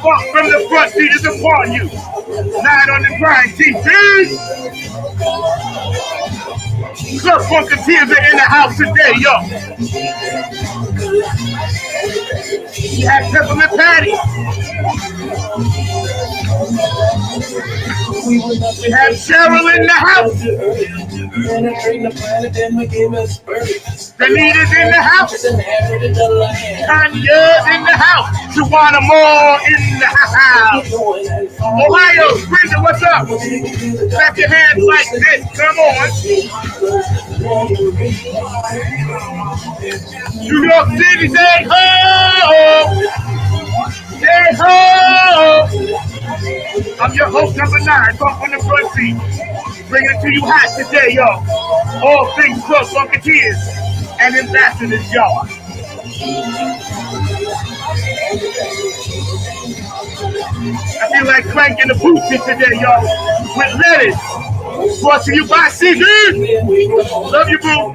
Funk from the front seat is upon you. Nine on the grind, TV. Club Funkateers are in the house today, yo. We have Peppermint Patty. We have Cheryl in the house. Danita's in the house. Tanya's in the house. Tawana Moore in the house. Ohio, Brenda, what's up? Clap your hands like this. Come on. New York City, say ho! Say ho! I'm your host, number 9, Funk on the front seat. Bringing it to you hot today, y'all. All things Club Funkateers and ambassadors, y'all. I feel like cranking the boots in today, y'all. With lettuce. Brought to you by CG. Love you, boo.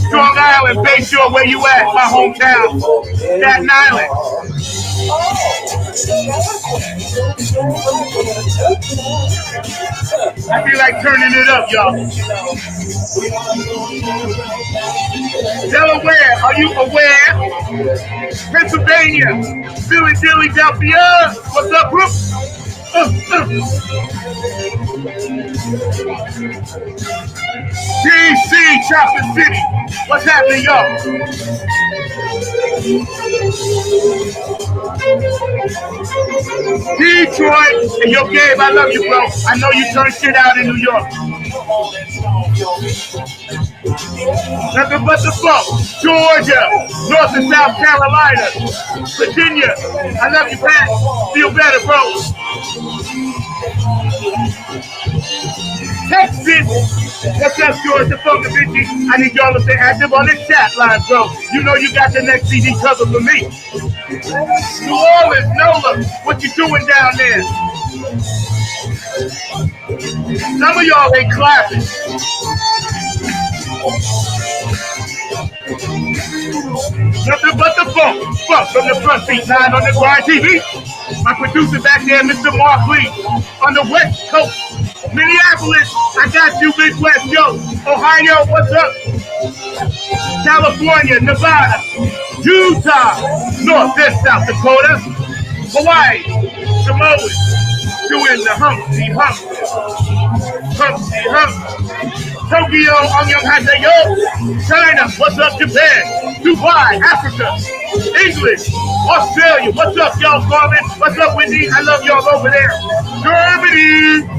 Strong Island, Bay Shore, where you at? My hometown. Staten Island. I feel like turning it up, y'all. Delaware, are you aware? Pennsylvania, Philadelphia. What's up, bro? DC, Chocolate City. What's happening, y'all? Detroit. And yo, Gabe, I love you, bro. I know you turn shit out in New York. Nothing but the funk. Georgia, North and South Carolina, Virginia. I love you, Pat. Feel better, bro. Texas. What's up, George the Funkavici? I need y'all to stay active on this chat line, bro. You know you got the next CD cover for me. New Orleans, Nola, what you doing down there? Some of y'all ain't clapping. Nothing but the funk. Funk from the front seat, 9 on the grind TV. My producer back there, Mr. Mark Lee, on the West Coast. Minneapolis, I got you, Big West, yo. Ohio, what's up? California, Nevada, Utah, North and South Dakota, Hawaii, Samoa, doing the Humpty Hump. Humpty Hump. Tokyo, Annyeonghaseyo. China, what's up, Japan? Dubai, Africa, England, Australia, what's up, y'all, Carmen? What's up, Wendy? I love y'all over there. Germany.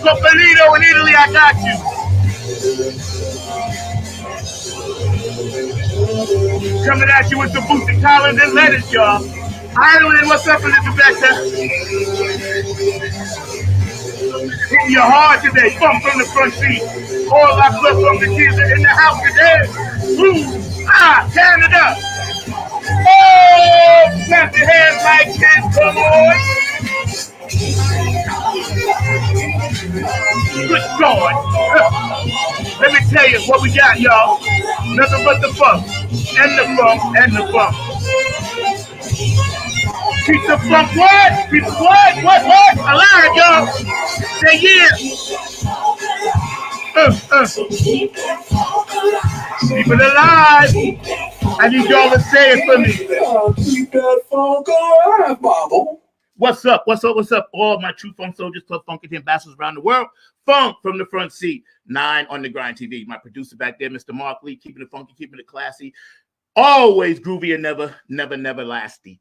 Copelito in Italy, I got you. Coming at you with the boosted collars and letters, y'all. Ireland, what's up, Elizabeth? Hitting you hard today. Funk from the front seat. All our Club Funkateers are in the house today. Ooh, Canada. Oh, clap your hands like this, come on. Good God. Let me tell you what we got, y'all. Nothing but the funk. And the funk. And the funk. Keep the funk what? Keep the what? Alive, y'all. Say yeah. Keep it alive. I need y'all to say it for me. Keep that funk alive, Bobble. What's up? What's up? What's up? All my True Funk Soldiers, Club Funkateers ambassadors around the world. Funk from the front seat. 9 on the grind TV. My producer back there, Mr. Mark Lee, keeping it funky, keeping it classy. Always groovy and never lasty.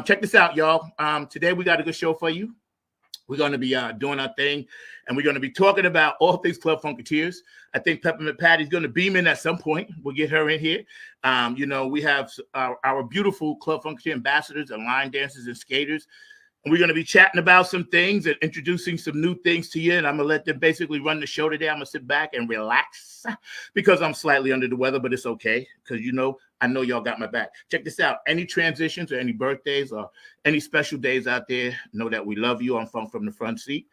Check this out, y'all. Today we got a good show for you. We're going to be doing our thing, and we're going to be talking about all things Club Funkateers. I think Peppermint Patty's going to beam in at some point. We'll get her in here. We have our beautiful Club Funkateer ambassadors and line dancers and skaters. And we're going to be chatting about some things and introducing some new things to you. And I'm going to let them basically run the show today. I'm going to sit back and relax because I'm slightly under the weather, but it's okay because, I know y'all got my back. Check this out. Any transitions or any birthdays or any special days out there, know that we love you on Funk from the Front Seat,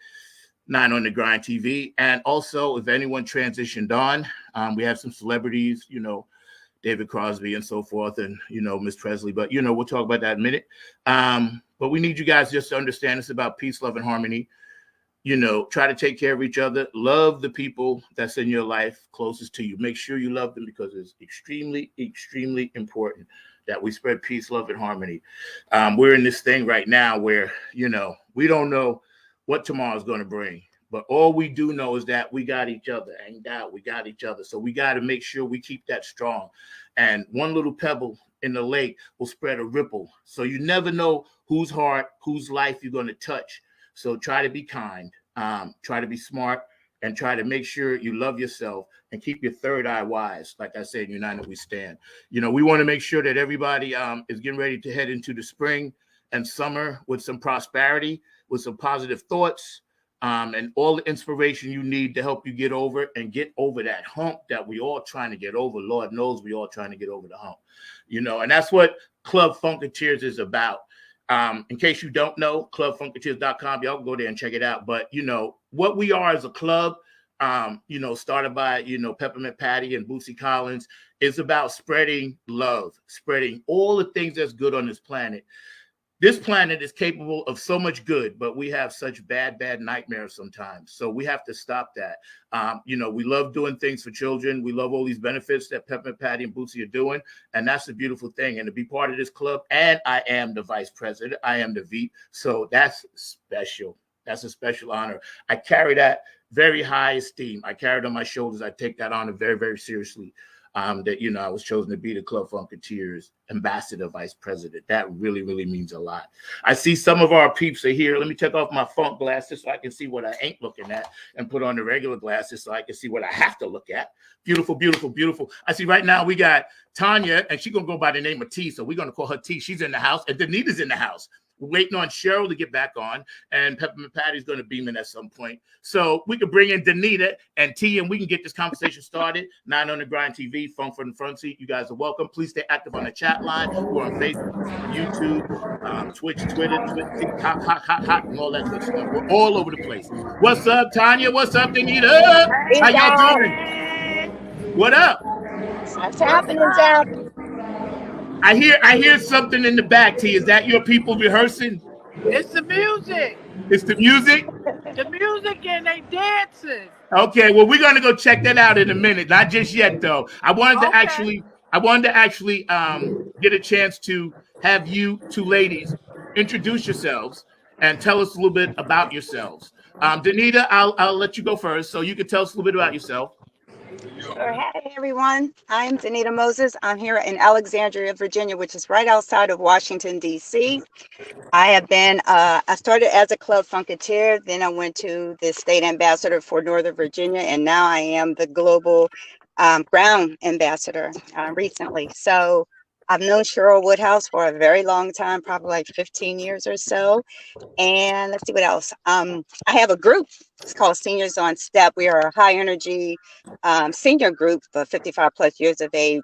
9 on the Grind TV. And also, if anyone transitioned on, we have some celebrities, David Crosby and so forth, and Miss Presley. But we'll talk about that in a minute. But we need you guys just to understand it's about peace, love, and harmony. Try to take care of each other. Love the people that's in your life closest to you. Make sure you love them because it's extremely, extremely important that we spread peace, love, and harmony. We're in this thing right now where, we don't know what tomorrow's going to bring. But all we do know is that we got each other. Ain't doubt we got each other. So we got to make sure we keep that strong. And one little pebble in the lake will spread a ripple. So you never know whose heart, whose life you're going to touch. So try to be kind, try to be smart, and try to make sure you love yourself and keep your third eye wise. Like I said, united we stand. We want to make sure that everybody is getting ready to head into the spring and summer with some prosperity, with some positive thoughts, and all the inspiration you need to help you get over that hump that we all trying to get over. Lord knows we all trying to get over the hump, and that's what Club Funkateers is about. In case you don't know, clubfunkateers.com, y'all can go there and check it out. But, what we are as a club, started by, Peppermint Patty and Bootsy Collins, is about spreading love, spreading all the things that's good on this planet. This planet is capable of so much good, but we have such bad nightmares sometimes. So we have to stop that. We love doing things for children. We love all these benefits that Peppermint Patty and Bootsy are doing. And that's a beautiful thing. And to be part of this club, and I am the vice president, I am the VP. So that's special. That's a special honor. I carry that very high esteem. I carry it on my shoulders. I take that honor very, very seriously. That, I was chosen to be the Club Funkateers ambassador, vice president. That really, really means a lot. I see some of our peeps are here. Let me take off my funk glasses so I can see what I ain't looking at and put on the regular glasses so I can see what I have to look at. Beautiful, beautiful, beautiful. I see right now we got Tanya, and she's going to go by the name of T, so we're going to call her T. She's in the house, and Danita's in the house. We're waiting on Cheryl to get back on, and Peppermint Patty's going to beam in at some point. So we can bring in Danita and T, and we can get this conversation started. 9 on the Grind TV, Funk from the Front Seat. You guys are welcome. Please stay active on the chat line. We're on Facebook, YouTube, Twitch, Twitter, TikTok, hot, and all that good stuff. We're all over the place. What's up, Tanya? What's up, Danita? How y'all doing? What up? What's happening, Zach? I hear something in the back, T. Is that your people rehearsing? It's the music. It's the music? The music and they dancing. Okay, well, we're gonna go check that out in a minute. Not just yet, though. I wanted to actually get a chance to have you two ladies introduce yourselves and tell us a little bit about yourselves. Danita, I'll let you go first, so you can tell us a little bit about yourself. Sure. Hey, everyone. I'm Danita Moses. I'm here in Alexandria, Virginia, which is right outside of Washington, D.C. I have been, I started as a Club Funkateer, then I went to the state ambassador for Northern Virginia, and now I am the global ground ambassador recently. So I've known Cheryl Woodhouse for a very long time, probably like 15 years or so. And let's see what else. I have a group. It's called Seniors on Step. We are a high energy senior group for 55 plus years of age.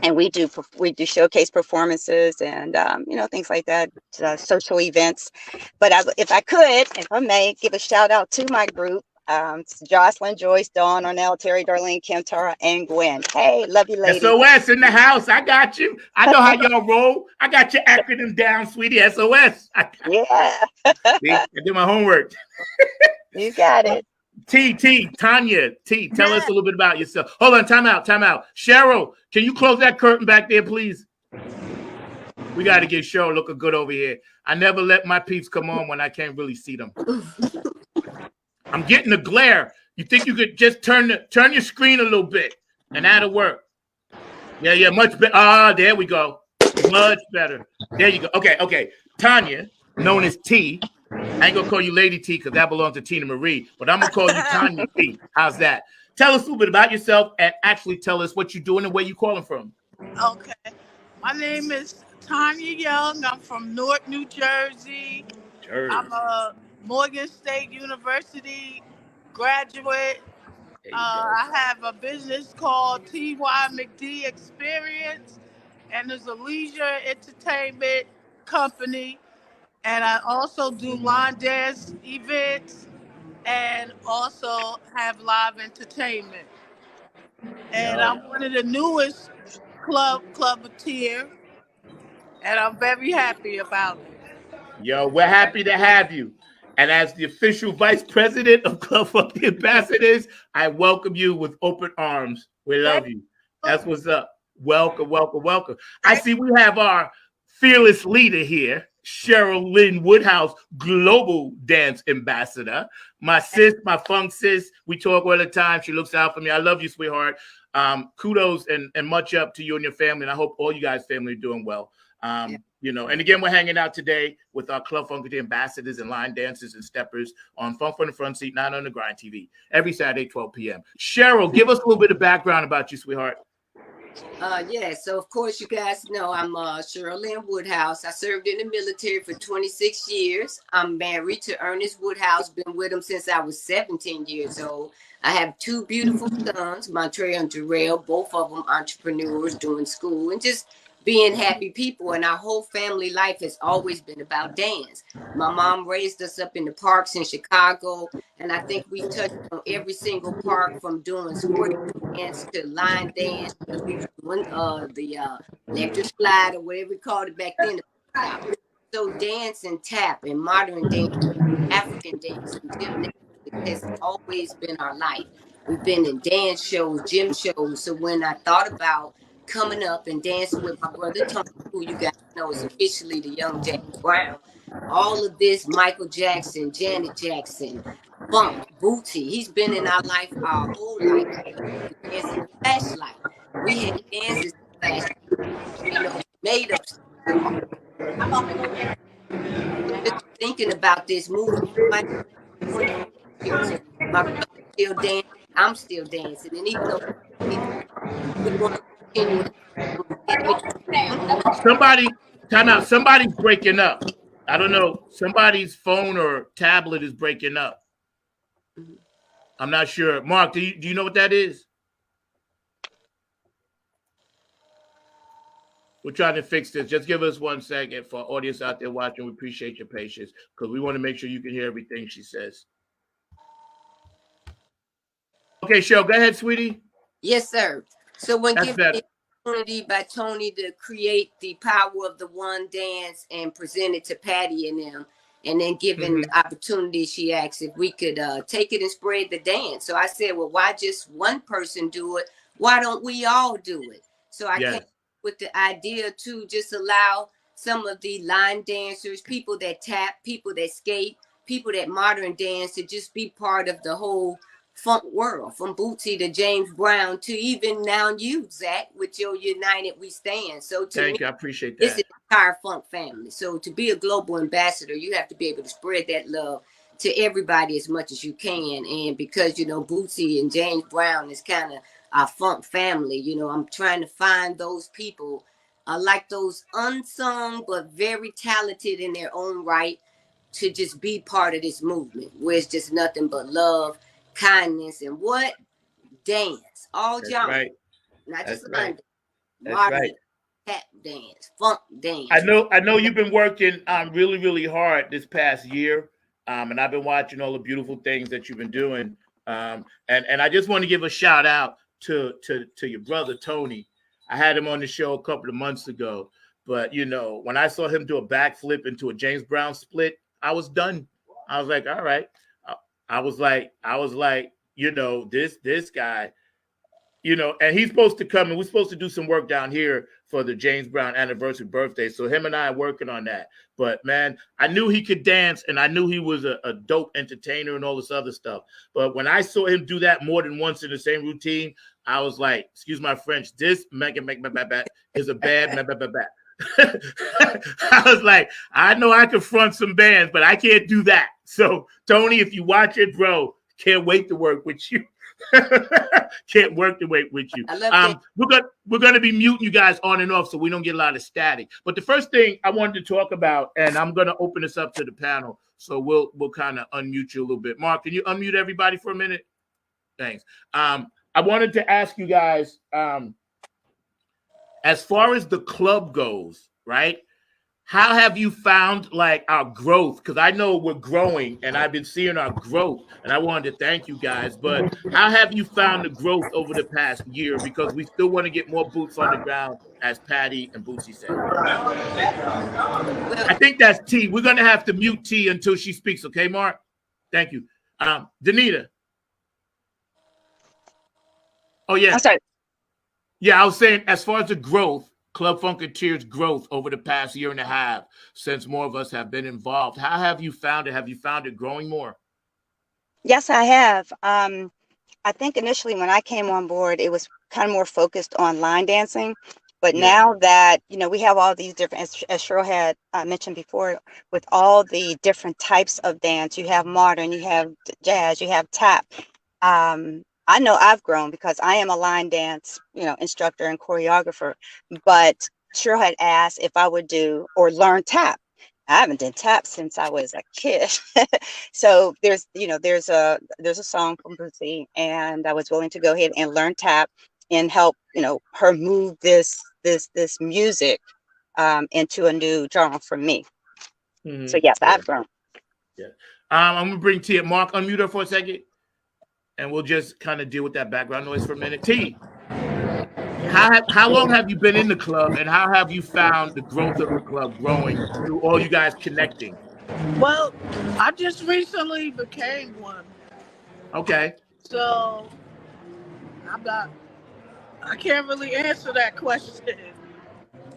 And we do showcase performances and, things like that, social events. But if I may, give a shout out to my group. It's Jocelyn, Joyce, Dawn, Ornell, Terry, Darlene, Kim, Tara, and Gwen. Hey, love you, ladies. SOS in the house. I got you. I know how y'all roll. I got your acronym down, sweetie. SOS. Yeah. See, I did my homework. You got it. Tanya, tell us a little bit about yourself. Hold on, time out. Cheryl, can you close that curtain back there, please? We got to get Cheryl looking good over here. I never let my peeps come on when I can't really see them. I'm getting the glare. You think you could just turn your screen a little bit and that'll work? Yeah, much better. There we go. Much better. There you go. Okay. Tanya, known as T. I ain't gonna call you Lady T because that belongs to Tina Marie, but I'm gonna call you Tanya T. How's that? Tell us a little bit about yourself and actually tell us what you're doing and where you're calling from. Okay. My name is Tanya Young. I'm from Newark, New Jersey. I'm a Morgan State University graduate. I have a business called TY McD Experience, and it's a leisure entertainment company. And I also do line dance events and also have live entertainment. And I'm one of the newest Club Clubatier, and I'm very happy about it. Yo, we're happy to have you. And as the official vice president of Club Funky Ambassadors, I welcome you with open arms. We love you. That's what's up. Welcome, welcome, welcome. I see we have our fearless leader here, Cheryl Lynn Woodhouse, Global Dance Ambassador. My sis, my funk sis, we talk all the time. She looks out for me. I love you, sweetheart. Kudos and much up to you and your family. And I hope all you guys' family are doing well. You know, and again, we're hanging out today with our Club Funkateers ambassadors and line dancers and steppers on Funk from the Front Seat, 9 on the Grind TV, every Saturday, 12 p.m. Cheryl, give us a little bit of background about you, sweetheart. Yeah, so of course you guys know I'm Cheryl Lynn Woodhouse. I served in the military for 26 years. I'm married to Ernest Woodhouse, been with him since I was 17 years old. I have two beautiful sons, Montrell and Jarrell, both of them entrepreneurs doing school and just being happy people. And our whole family life has always been about dance. My mom raised us up in the parks in Chicago, and I think we touched on every single park from doing square dance to line dance, because we were doing the electric slide or whatever we called it back then. So dance and tap and modern dance, African dance and gymnastics has always been our life. We've been in dance shows, gym shows. So when I thought about coming up and dancing with my brother Tony, who you guys know is officially the young James Brown, all of this, Michael Jackson, Janet Jackson, funk, Bootsy, he's been in our life our whole life. Dancing the flashlight. We had dances flashlight, made up stuff. Just thinking about this movie, my brother still dancing, I'm still dancing, and even though we want to continue, Somebody, time out. Somebody's breaking up. I don't know. Somebody's phone or tablet is breaking up. I'm not sure. Mark, do you know what that is? We're trying to fix this. Just give us 1 second for audience out there watching. We appreciate your patience because we want to make sure you can hear everything she says. Okay, Cheryl, go ahead, sweetie. Yes, sir. So when given the opportunity by Tony to create the power of the one dance and present it to Patty and them, and then given the opportunity, she asked if we could take it and spread the dance. So I said, well, why just one person do it? Why don't we all do it? So I came with the idea to just allow some of the line dancers, people that tap, people that skate, people that modern dance to just be part of the whole funk world, from Bootsy to James Brown to even now you, Zach, with your United We Stand. So to Thank you, I appreciate that. It's an entire funk family. So to be a global ambassador, you have to be able to spread that love to everybody as much as you can. And because, Bootsy and James Brown is kind of our funk family, I'm trying to find those people like those unsung but very talented in their own right to just be part of this movement where it's just nothing but love, kindness, and what? Dance. All genres. Right. Not just London. Modern tap dance, funk dance. I know you've been working really, really hard this past year. And I've been watching all the beautiful things that you've been doing. And I just want to give a shout out to your brother Tony. I had him on the show a couple of months ago, but when I saw him do a backflip into a James Brown split, I was done. I was like, all right. I was like, this guy, and he's supposed to come and we're supposed to do some work down here for the James Brown anniversary birthday. So him and I are working on that. But man, I knew he could dance and I knew he was a dope entertainer and all this other stuff. But when I saw him do that more than once in the same routine, I was like, excuse my French, this is a bad. I was like, I know I can front some bands, but I can't do that. So Tony, if you watch it, bro, can't wait to work with you. Can't work to wait with you. We're gonna be muting you guys on and off so we don't get a lot of static. But the first thing I wanted to talk about, and I'm gonna open this up to the panel, so we'll kind of unmute you a little bit. Mark, can you unmute everybody for a minute? Thanks. I wanted to ask you guys, as far as the club goes, right? how have you found like our growth? Because I know we're growing and I've been seeing our growth, and I wanted to thank you guys. But how have you found the growth over the past year? Because we still want to get more boots on the ground, as Patty and Bootsy said. Well, I think that's T. We're gonna have to mute T until she speaks, okay, Mark? Thank you. Danita. Oh, I'm yeah. sorry. Yeah, I was saying, as far as the growth, Club Funkateers growth over the past year and a half, since more of us have been involved, how have you found it? Have you found it growing more? Yes, I have. I think initially when I came on board, it was kind of more focused on line dancing. But Yeah. now that, we have all these different, as Cheryl had mentioned before, with all the different types of dance, you have modern, you have jazz, you have tap. I know I've grown because I am a line dance, instructor and choreographer. But Cheryl had asked if I would do or learn tap. I haven't done tap since I was a kid. So there's a song from Brucey, and I was willing to go ahead and learn tap and help, her move this music into a new genre for me. So yes, Yeah. I've grown. Yeah. I'm gonna bring T. Mark, unmute her for a second, and we'll just kind of deal with that background noise for a minute. T, how long have you been in the club, and how have you found the growth of the club growing through all you guys connecting? Well, I just recently became one. Okay. So I can't really answer that question.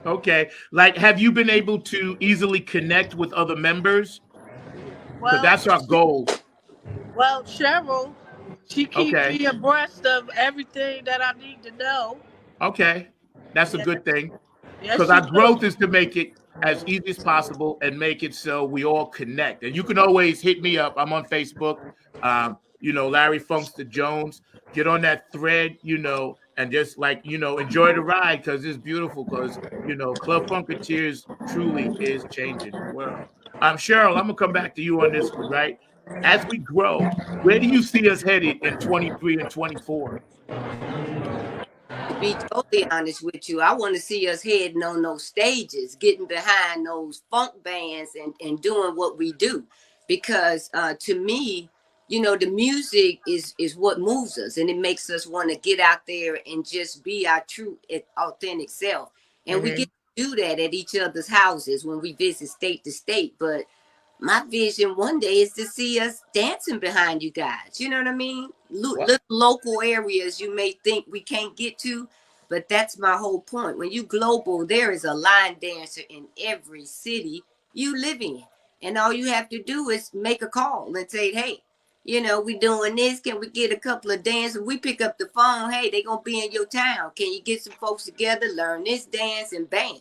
Okay. Like, have you been able to easily connect with other members? Because Well, that's our goal. well, Cheryl, she keeps Okay. me abreast of everything that I need to know. Okay. That's a Yes, good thing. yes, Because she our does. growth is to make it as easy as possible and make it so we all connect. And you can always hit me up. I'm on Facebook. Larry Funkster Jones. Get on that thread, and just enjoy the ride because it's beautiful. Because Club Funkateers truly is changing the world. Cheryl, I'm gonna come back to you on this one, right? As we grow, where do you see us headed in 23 and 24? to be totally honest with you, I want to see us heading on those stages, getting behind those funk bands and doing what we do. Because to me, the music is what moves us, and it makes us want to get out there and just be our true, authentic self. And we Mm-hmm. get to do that at each other's houses when we visit state to state. But my vision one day is to see us dancing behind you guys. You know what I mean? Little local areas you may think we can't get to, but that's my whole point. When you global, there is a line dancer in every city you live in. And all you have to do is make a call and say, hey, we doing this. Can we get a couple of dancers? We pick up the phone. Hey, they going to be in your town. Can you get some folks together, learn this dance, and bam.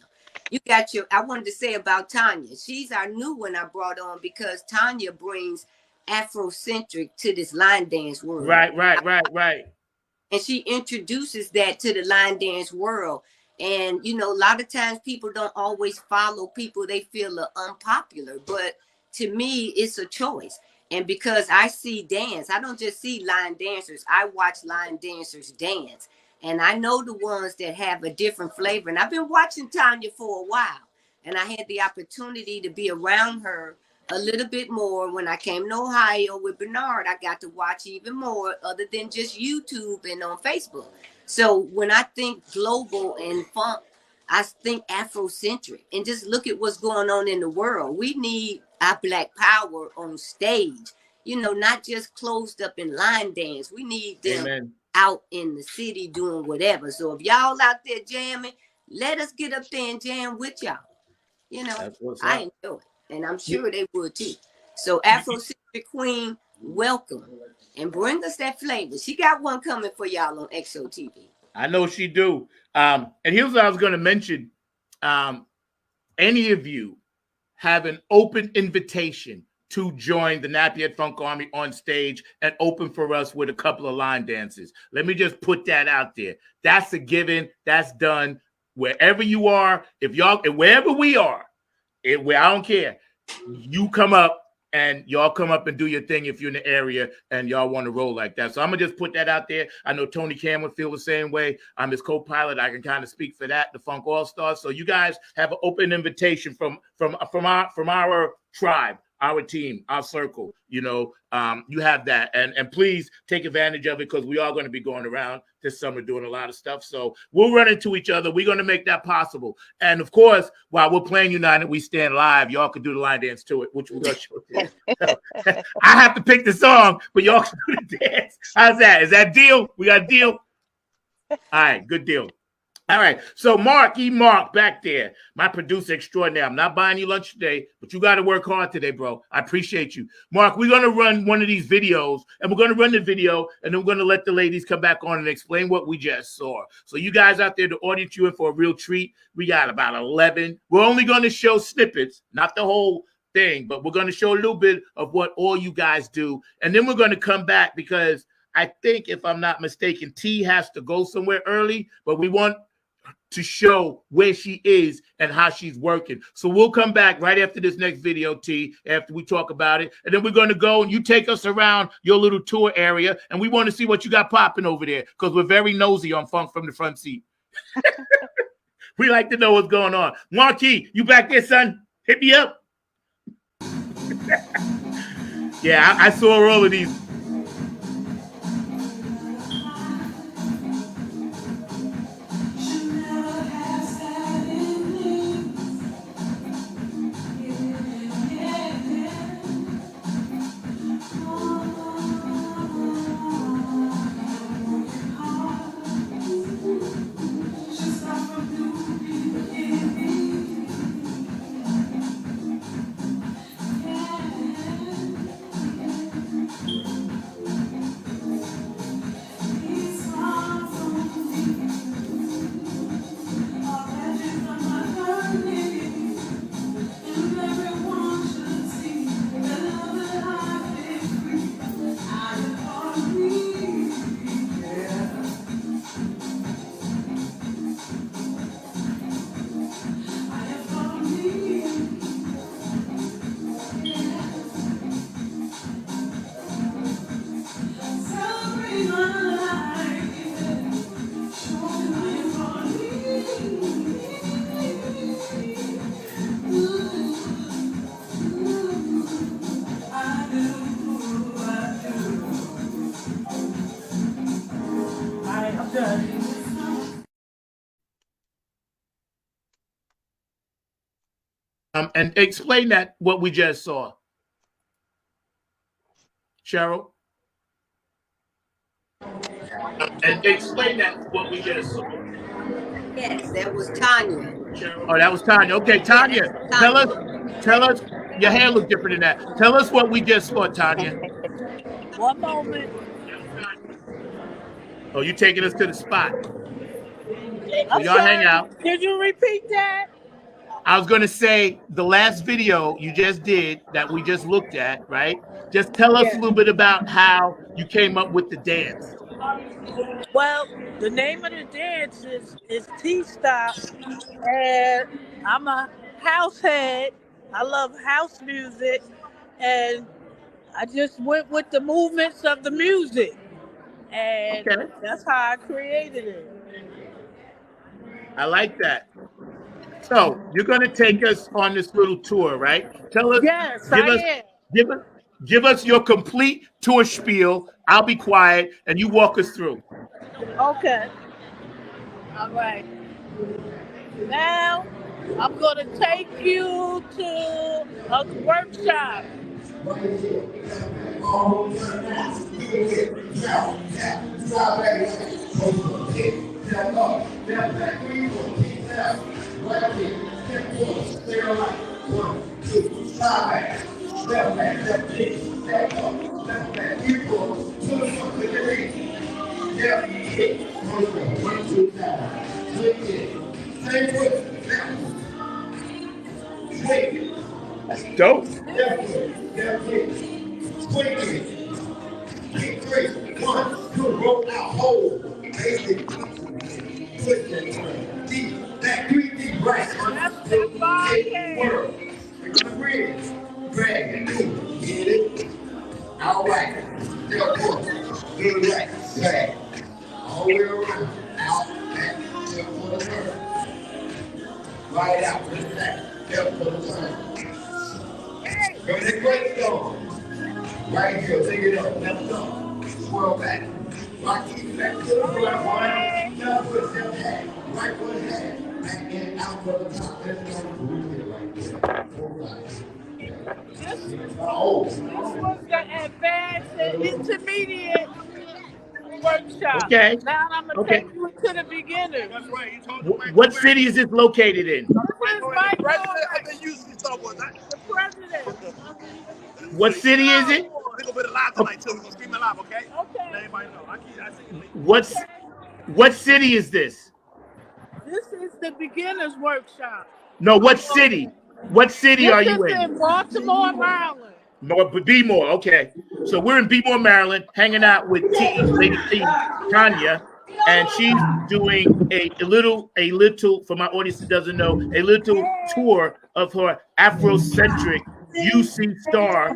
You got I wanted to say about Tanya. She's our new one I brought on because Tanya brings Afrocentric to this line dance world. Right. And she introduces that to the line dance world. And, a lot of times people don't always follow people they feel are unpopular. But to me, it's a choice. And because I see dance, I don't just see line dancers. I watch line dancers dance. And I know the ones that have a different flavor. And I've been watching Tanya for a while. And I had the opportunity to be around her a little bit more when I came to Ohio with Bernard. I got to watch even more other than just YouTube and on Facebook. So when I think global and funk, I think Afrocentric, and just look at what's going on in the world. We need our Black power on stage, not just closed up in line dance. We need them Amen. out in the city doing whatever. So if y'all out there jamming, let us get up there and jam with y'all. I enjoy it. And I'm sure they would too. So Afrocentric Queen, welcome. And bring us that flavor. She got one coming for y'all on XO TV. I know she do. And here's what I was going to mention. Any of you have an open invitation to join the Nappy Funk Army on stage and open for us with a couple of line dances. Let me just put that out there. That's a given. That's done. Wherever you are, wherever we are, I don't care. You come up and y'all come up and do your thing if you're in the area and y'all want to roll like that. So I'm gonna just put that out there. I know Tony Cameron feel the same way. I'm his co-pilot. I can kind of speak for that, the Funk All Stars. So you guys have an open invitation from our tribe, our team, our circle. You know, you have that, and please take advantage of it because we are going to be going around this summer doing a lot of stuff. So we'll run into each other. We're going to make that possible. And of course, while we're playing United, we stand live. Y'all can do the line dance to it, which we're going to show you. I have to pick the song, but y'all can do the dance. How's that? Is that deal? We got a deal? All right, good deal. All right, so Mark back there, my producer extraordinaire. I'm not buying you lunch today, but you got to work hard today, bro. I appreciate you. Mark, we're going to run one of these videos, and we're going to run the video, and then we're going to let the ladies come back on and explain what we just saw. So you guys out there, the audience, you in for a real treat. We got about 11. We're only going to show snippets, not the whole thing, but we're going to show a little bit of what all you guys do, and then we're going to come back because I think, if I'm not mistaken, T has to go somewhere early, but we want to show where she is and how she's working. So we'll come back right after this next video, T, after we talk about it. And then we're going to go and you take us around your little tour area. And we want to see what you got popping over there because we're very nosy on Funk from the Front Seat. We like to know what's going on. Marquis, you back there, son? Hit me up. Yeah, I saw all of these. And explain that what we just saw, Cheryl. And explain that what we just saw. Yes, that was Tanya. Oh, that was Tanya. Okay, Tanya, yeah, tell us. Your hair looked different than that. Tell us what we just saw, Tanya. One moment. Oh, you taking us to the spot. So y'all hang out. Did you repeat that? I was going to say the last video you just did that we just looked at, right? Just tell us a little bit about how you came up with the dance. Well, the name of the dance is T-Stop, and I'm a house head. I love house music, and I just went with the movements of the music, and that's how I created it. I like that. So you're going to take us on this little tour, right? Tell us. Yes, Give us your complete tour spiel. I'll be quiet, and you walk us through. Okay. All right. Now I'm going to take you to a workshop. That's dope. Right out. Just that. Go to the great song. Right here. Take it up. Left song. Swirl back. Rock it back to the front one. Now put them back. Right one hand. Back and out for the top. Let's go. This was the advanced and intermediate workshop. Okay. Now I'm gonna Okay. take you to the beginner. That's right. You told What city is this located in? This is Mike President Norman, of the usually talk about that. the president. What city is it? We're gonna be live tonight too. We're gonna stream it live, okay? Okay. Let everybody know. I see you. What city is this? This is the beginners workshop. No, what city? What city are you This is in? in Baltimore, Maryland. Bmore, okay. So we're in Bmore, Maryland, hanging out with Lady T, Tanya, and she's doing a little, for my audience that doesn't know, a little tour of her Afrocentric UC Star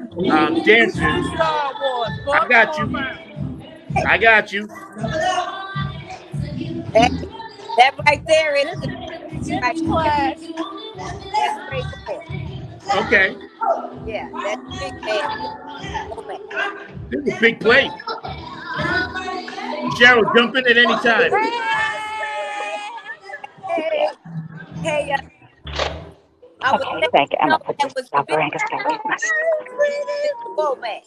dancers. Star Wars. I got you. I got you. That right there is Beginner's class. that's great for. Okay. Yeah, that's big man. This is a big play. Cheryl, jump in at any time. Hey, I was Okay, thank you. I'm gonna put that this was stop the her and stop her. Mr. Womack.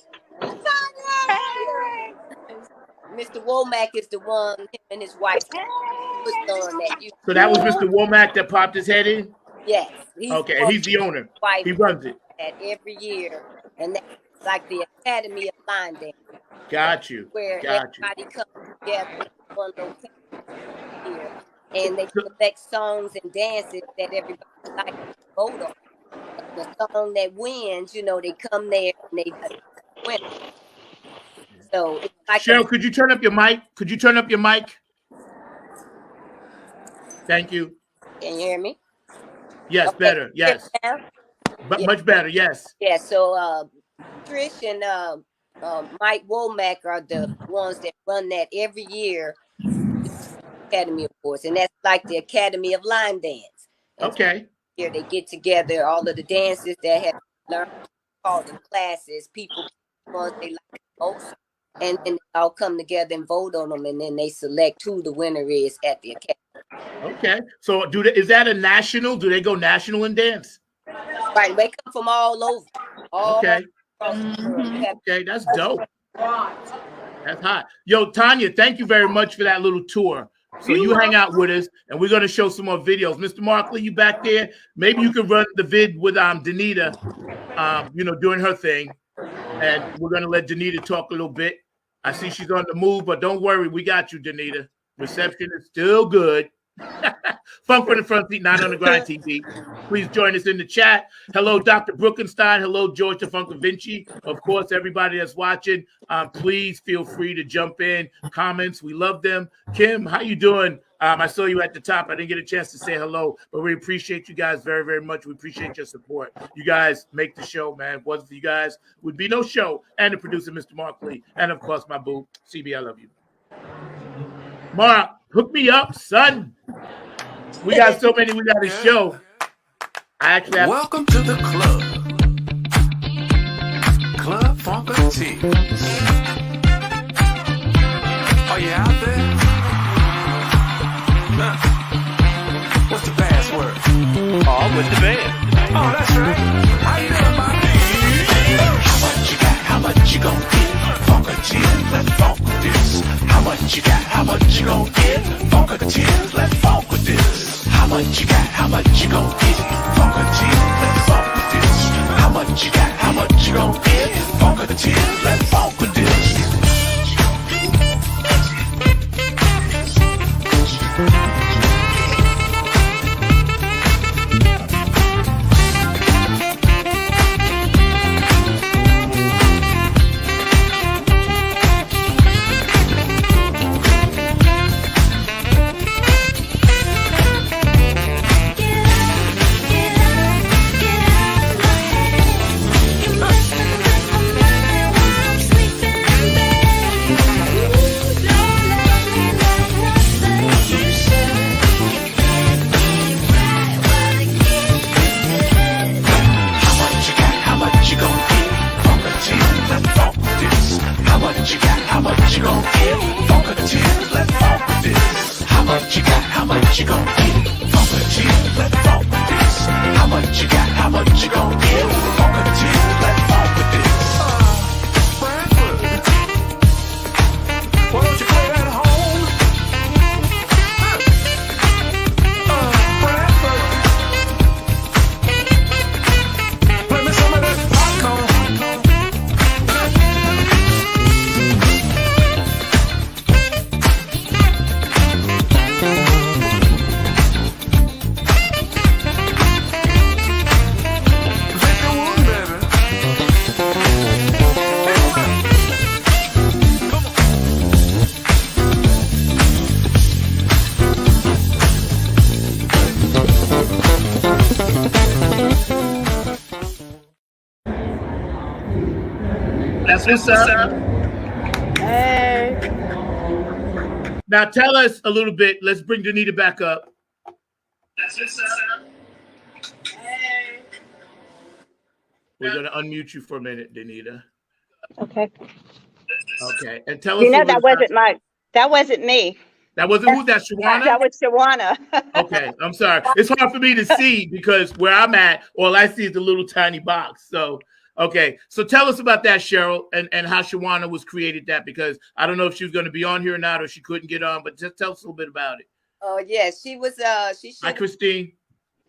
Mr. Womack is the one, him and his wife was on that. So that was Mr. Womack that popped his head in? Yes. Okay, and he's the owner. Wife He runs it. that every year, and that's like the Academy of Line Dance, Got you. where Got you. everybody comes together in one location here, and they select songs and dances that everybody likes to vote on. And the song that wins, they come there and they win. So it's like Cheryl, could you turn up your mic? Could you turn up your mic? Thank you. can you hear me? Yes, Okay. better. Yes. Yeah. But much better. Yes. Yeah, so Trish and Mike Womack are the ones that run that every year, Academy Awards, and that's like the Academy of Line Dance. And Okay. here they get together all of the dances that have learned, all the classes, people ones they like the most, and then they all come together and vote on them, and then they select who the winner is at the Academy. Okay. So is that a national? Do they go national and dance? Right, they come from all over. All Okay. across the world. You have Okay, that's dope. That's hot. Yo, Tanya, thank you very much for that little tour. So you hang out with us, and we're going to show some more videos. Mr. Markley, you back there? Maybe you could run the vid with Danita, doing her thing. And we're going to let Danita talk a little bit. I see she's on the move, but don't worry. We got you, Danita. Reception is still good. Funk from the Front Seat, 9 on the Grind TV. Please join us in the chat. Hello, Dr. Brookenstein. Hello, George the Funk Vinci. Of course, everybody that's watching, please feel free to jump in. Comments, we love them. Kim, how you doing? I saw you at the top. I didn't get a chance to say hello, but we appreciate you guys very, very much. We appreciate your support. You guys make the show, man. If it wasn't for you guys, would be no show. And the producer, Mr. Mark Lee. And, of course, my boo, CB, I love you. Mark, hook me up, son. We got so many we got to show. I actually have. Welcome to the club. Club Funkateers. Are you out there? Nah. What's the password? Oh, with the band. Oh, that's right. How you doing, my dude? How much you got? How much you gon' get? Funkateers, let's funk with this. How much you got? How much you gon' get? Funkateers, let's funk with this. How much you got? How much you gon' get? Funkateers, let's funk with this. How much you got? How much you gon' get? Funkateers, let's funk with this. Sweet How much you gon' get? Funkateers, let's funk with this. How much you got? How much you gon' get? Funkateers, let's funk with this. Bradford, why don't you play that home? Bradford, play me some of that popcorn. That's what's up. Hey. Now tell us a little bit. Let's bring Danita back up. That's what's up. Hey. We're gonna unmute you for a minute, Danita. Okay. Okay, and tell us. You know a little that wasn't me. That wasn't who? That's Shawana? That was Shawana. Okay, I'm sorry. It's hard for me to see because where I'm at, all I see is the little tiny box. So, okay. So tell us about that, Cheryl, and how Shawana was created that, because I don't know if she was going to be on here or not, or she couldn't get on, but just tell us a little bit about it. Oh yes, she was. Hi, Christine.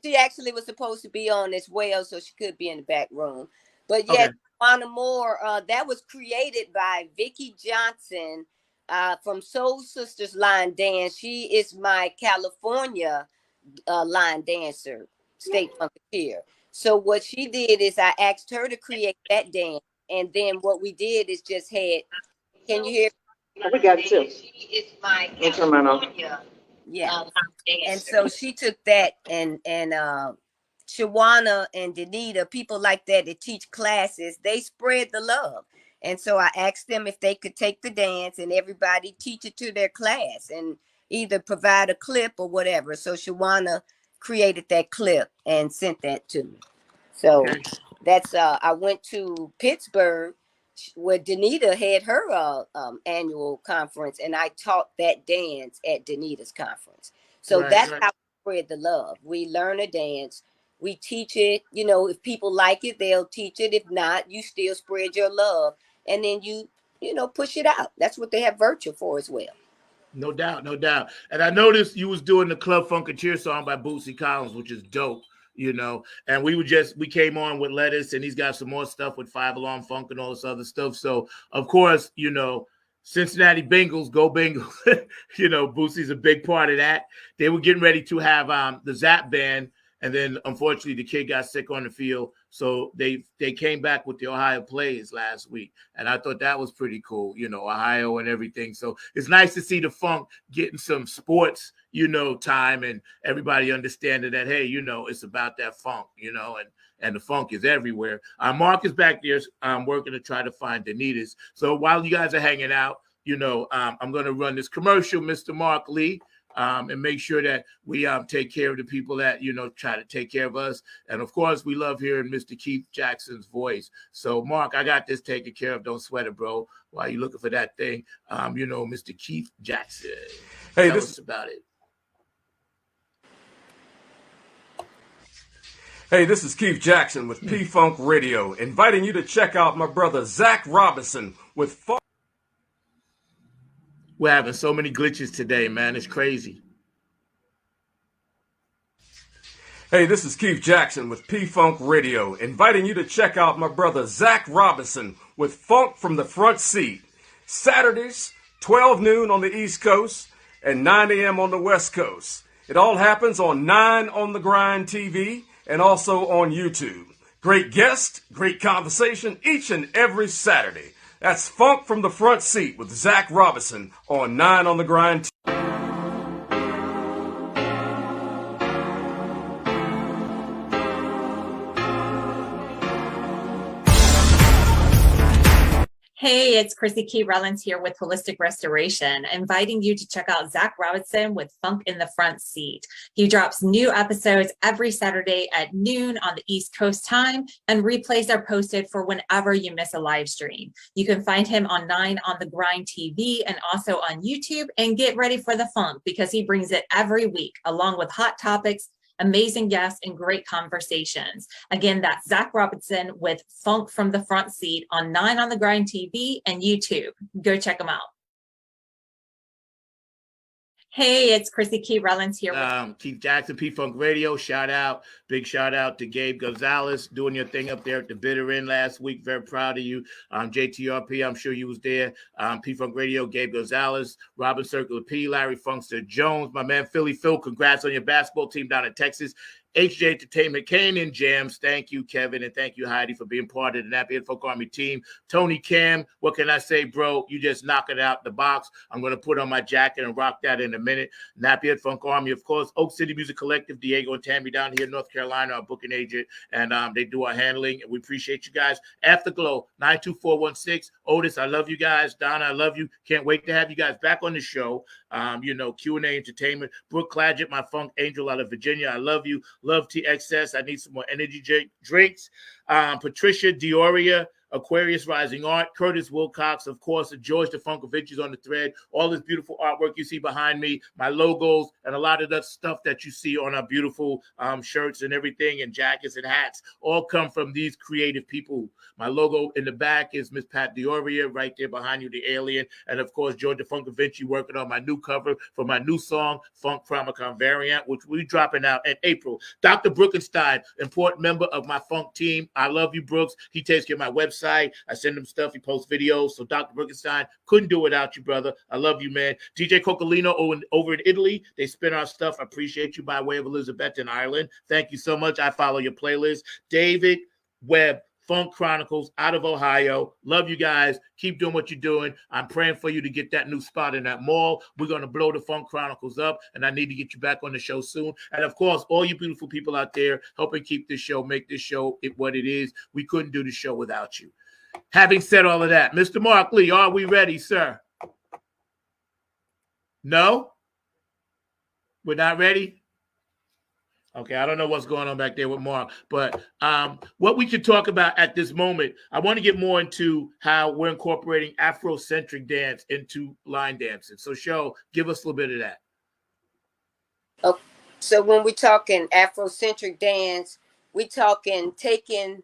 She actually was supposed to be on as well, so she could be in the back room. But yes, Shawana Moore, that was created by Vicki Johnson from Soul Sisters Line Dance. She is my California line dancer, state funketeer. So what she did is I asked her to create that dance, and then what we did is just had. Can you hear? We got it too. She is my California. Yeah, and so she took that and Shawana and Danita, people like that teach classes, they spread the love. And so I asked them if they could take the dance and everybody teach it to their class and either provide a clip or whatever. So Shawana created that clip and sent that to me. So that's I went to Pittsburgh where Danita had her annual conference, and I taught that dance at Danita's conference. So that's how we spread the love. We learn a dance, we teach it. You know, if people like it, they'll teach it. If not, you still spread your love, and then you push it out. That's what they have virtual for as well. No doubt, no doubt. And I noticed you was doing the Club Funkateers song by Bootsy Collins, which is dope. And we came on with Lettuce, and he's got some more stuff with 5 Alarm Funk and all this other stuff. So of course, Cincinnati Bengals, go Bengals. Bootsy's a big part of that. They were getting ready to have the Zap band, and then unfortunately the kid got sick on the field. So they came back with the Ohio Plays last week, and I thought that was pretty cool. Ohio and everything. So it's nice to see the funk getting some sports time, and everybody understanding that, hey, it's about that funk, and the funk is everywhere. Mark is back there working to try to find Danita's. So while you guys are hanging out, I'm going to run this commercial, Mr. Mark Lee, and make sure that we take care of the people that, try to take care of us. And of course, we love hearing Mr. Keith Jackson's voice. So Mark, I got this taken care of. Don't sweat it, bro. While you're looking for that thing, Mr. Keith Jackson. Tell us about it. Hey, this is Keith Jackson with P-Funk Radio, inviting you to check out my brother Zach Robinson with Funk. We're having so many glitches today, man. It's crazy. Hey, this is Keith Jackson with P-Funk Radio, inviting you to check out my brother Zach Robinson with Funk from the Front Seat. Saturdays, 12 noon on the East Coast and 9 a.m. on the West Coast. It all happens on 9 on the Grind TV and also on YouTube. Great guest, great conversation each and every Saturday. That's Funk from the Front Seat with Zach Robinson on 9 on the Grind. Hey, it's Chrissy Key Rellins here with Holistic Restoration, inviting you to check out Zach Robinson with Funk in the Front Seat. He drops new episodes every Saturday at noon on the East Coast time, and replays are posted for whenever you miss a live stream. You can find him on 9 on the Grind TV and also on YouTube, and get ready for the funk because he brings it every week, along with hot topics, amazing guests, and great conversations. Again, that's Zach Robinson with Funk from the Front Seat on 9 on the Grind TV and YouTube. Go check them out. Hey, it's Chrissy Key Rellins here. Keith Jackson, P-Funk Radio, big shout out to Gabe Gonzalez doing your thing up there at the Bitter End last week. Very proud of you. JTRP, I'm sure you was there. P-Funk Radio, Gabe Gonzalez, Robin Circular P, Larry Funkster Jones, my man Philly Phil, congrats on your basketball team down in Texas. HJ Entertainment, Kane and Jams. Thank you, Kevin, and thank you, Heidi, for being part of the Nappy Folk Army team. Tony Cam, what can I say, bro? You just knock it out the box. I'm going to put on my jacket and rock that in a minute. Nappy Folk Army, of course. Oak City Music Collective, Diego and Tammy down here in North Carolina, our booking agent, and they do our handling, and we appreciate you guys. Afterglow, 92416. Otis, I love you guys. Donna, I love you. Can't wait to have you guys back on the show. Q&A Entertainment. Brooke Clagett, my funk angel out of Virginia. I love you. Love TXS. I need some more energy drinks. Patricia Dioria, Aquarius Rising Art, Curtis Wilcox, of course, George DeFunkovic is on the thread. All this beautiful artwork you see behind me, my logos, and a lot of the stuff that you see on our beautiful shirts and everything, and jackets and hats, all come from these creative people. My logo in the back is Miss Pat Dioria, right there behind you, the alien. And of course, George DeFunkovic working on my new cover for my new song, Funk Pharmacon Variant, which we're dropping out in April. Dr. Brookenstein, important member of my funk team. I love you, Brooks. He takes care of my website. I send him stuff. He posts videos. So Dr. Brookenstein, couldn't do it without you, brother. I love you, man. DJ Coccolino over in Italy. They spin our stuff. I appreciate you by way of Elizabethton, Ireland. Thank you so much. I follow your playlist. David Webb, Funk Chronicles out of Ohio. Love you guys. Keep doing what you're doing. I'm praying for you to get that new spot in that mall. We're going to blow the Funk Chronicles up, and I need to get you back on the show soon. And, of course, all you beautiful people out there helping keep this show, make this show what it is. We couldn't do the show without you. Having said all of that, Mr. Mark Lee, are we ready, sir? No? We're not ready? Okay, I don't know what's going on back there with Mark, but what we should talk about at this moment, I want to get more into how we're incorporating Afrocentric dance into line dancing. So, Show, give us a little bit of that. Oh, so when we're talking Afrocentric dance, we're talking taking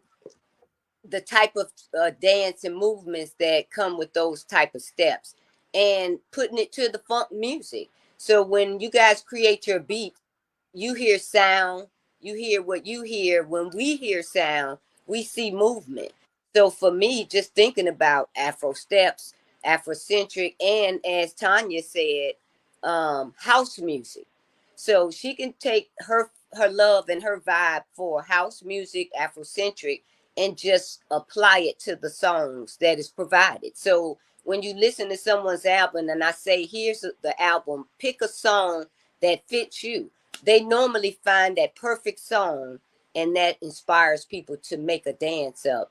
the type of dance and movements that come with those type of steps and putting it to the funk music. So when you guys create your beat, you hear sound, you hear what you hear. When we hear sound, we see movement. So for me, just thinking about Afro steps, Afrocentric, and as Tanya said, house music. So she can take her love and her vibe for house music, Afrocentric, and just apply it to the songs that is provided. So when you listen to someone's album and I say, here's the album, pick a song that fits you. They normally find that perfect song, and that inspires people to make a dance up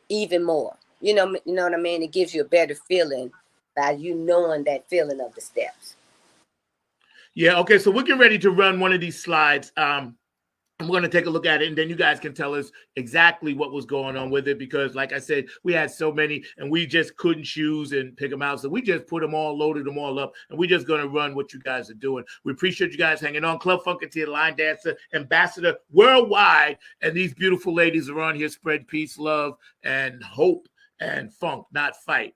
even more. You know what I mean? It gives you a better feeling by you knowing that feeling of the steps. Yeah, okay, so we're getting ready to run one of these slides. I'm going to take a look at it, and then you guys can tell us exactly what was going on with it, because like I said, we had so many, and we just couldn't choose and pick them out. So we just put them all, loaded them all up, and we're just going to run what you guys are doing. We appreciate you guys hanging on. Club Funkateer, line dancer, ambassador worldwide, and these beautiful ladies are on here, spread peace, love, and hope, and funk, not fight.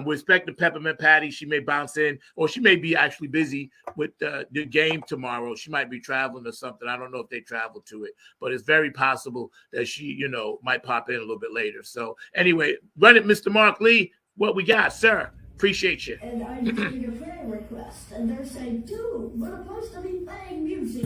We expect the Peppermint Patty. She may bounce in, or she may be actually busy with the game tomorrow. She might be traveling or something. I don't know if they travel to it, but it's very possible that she, might pop in a little bit later. So anyway, run it, Mr. Mark Lee. What we got, sir? Appreciate you. And I'm getting a friend request, and they're saying, dude, we're supposed to be playing music.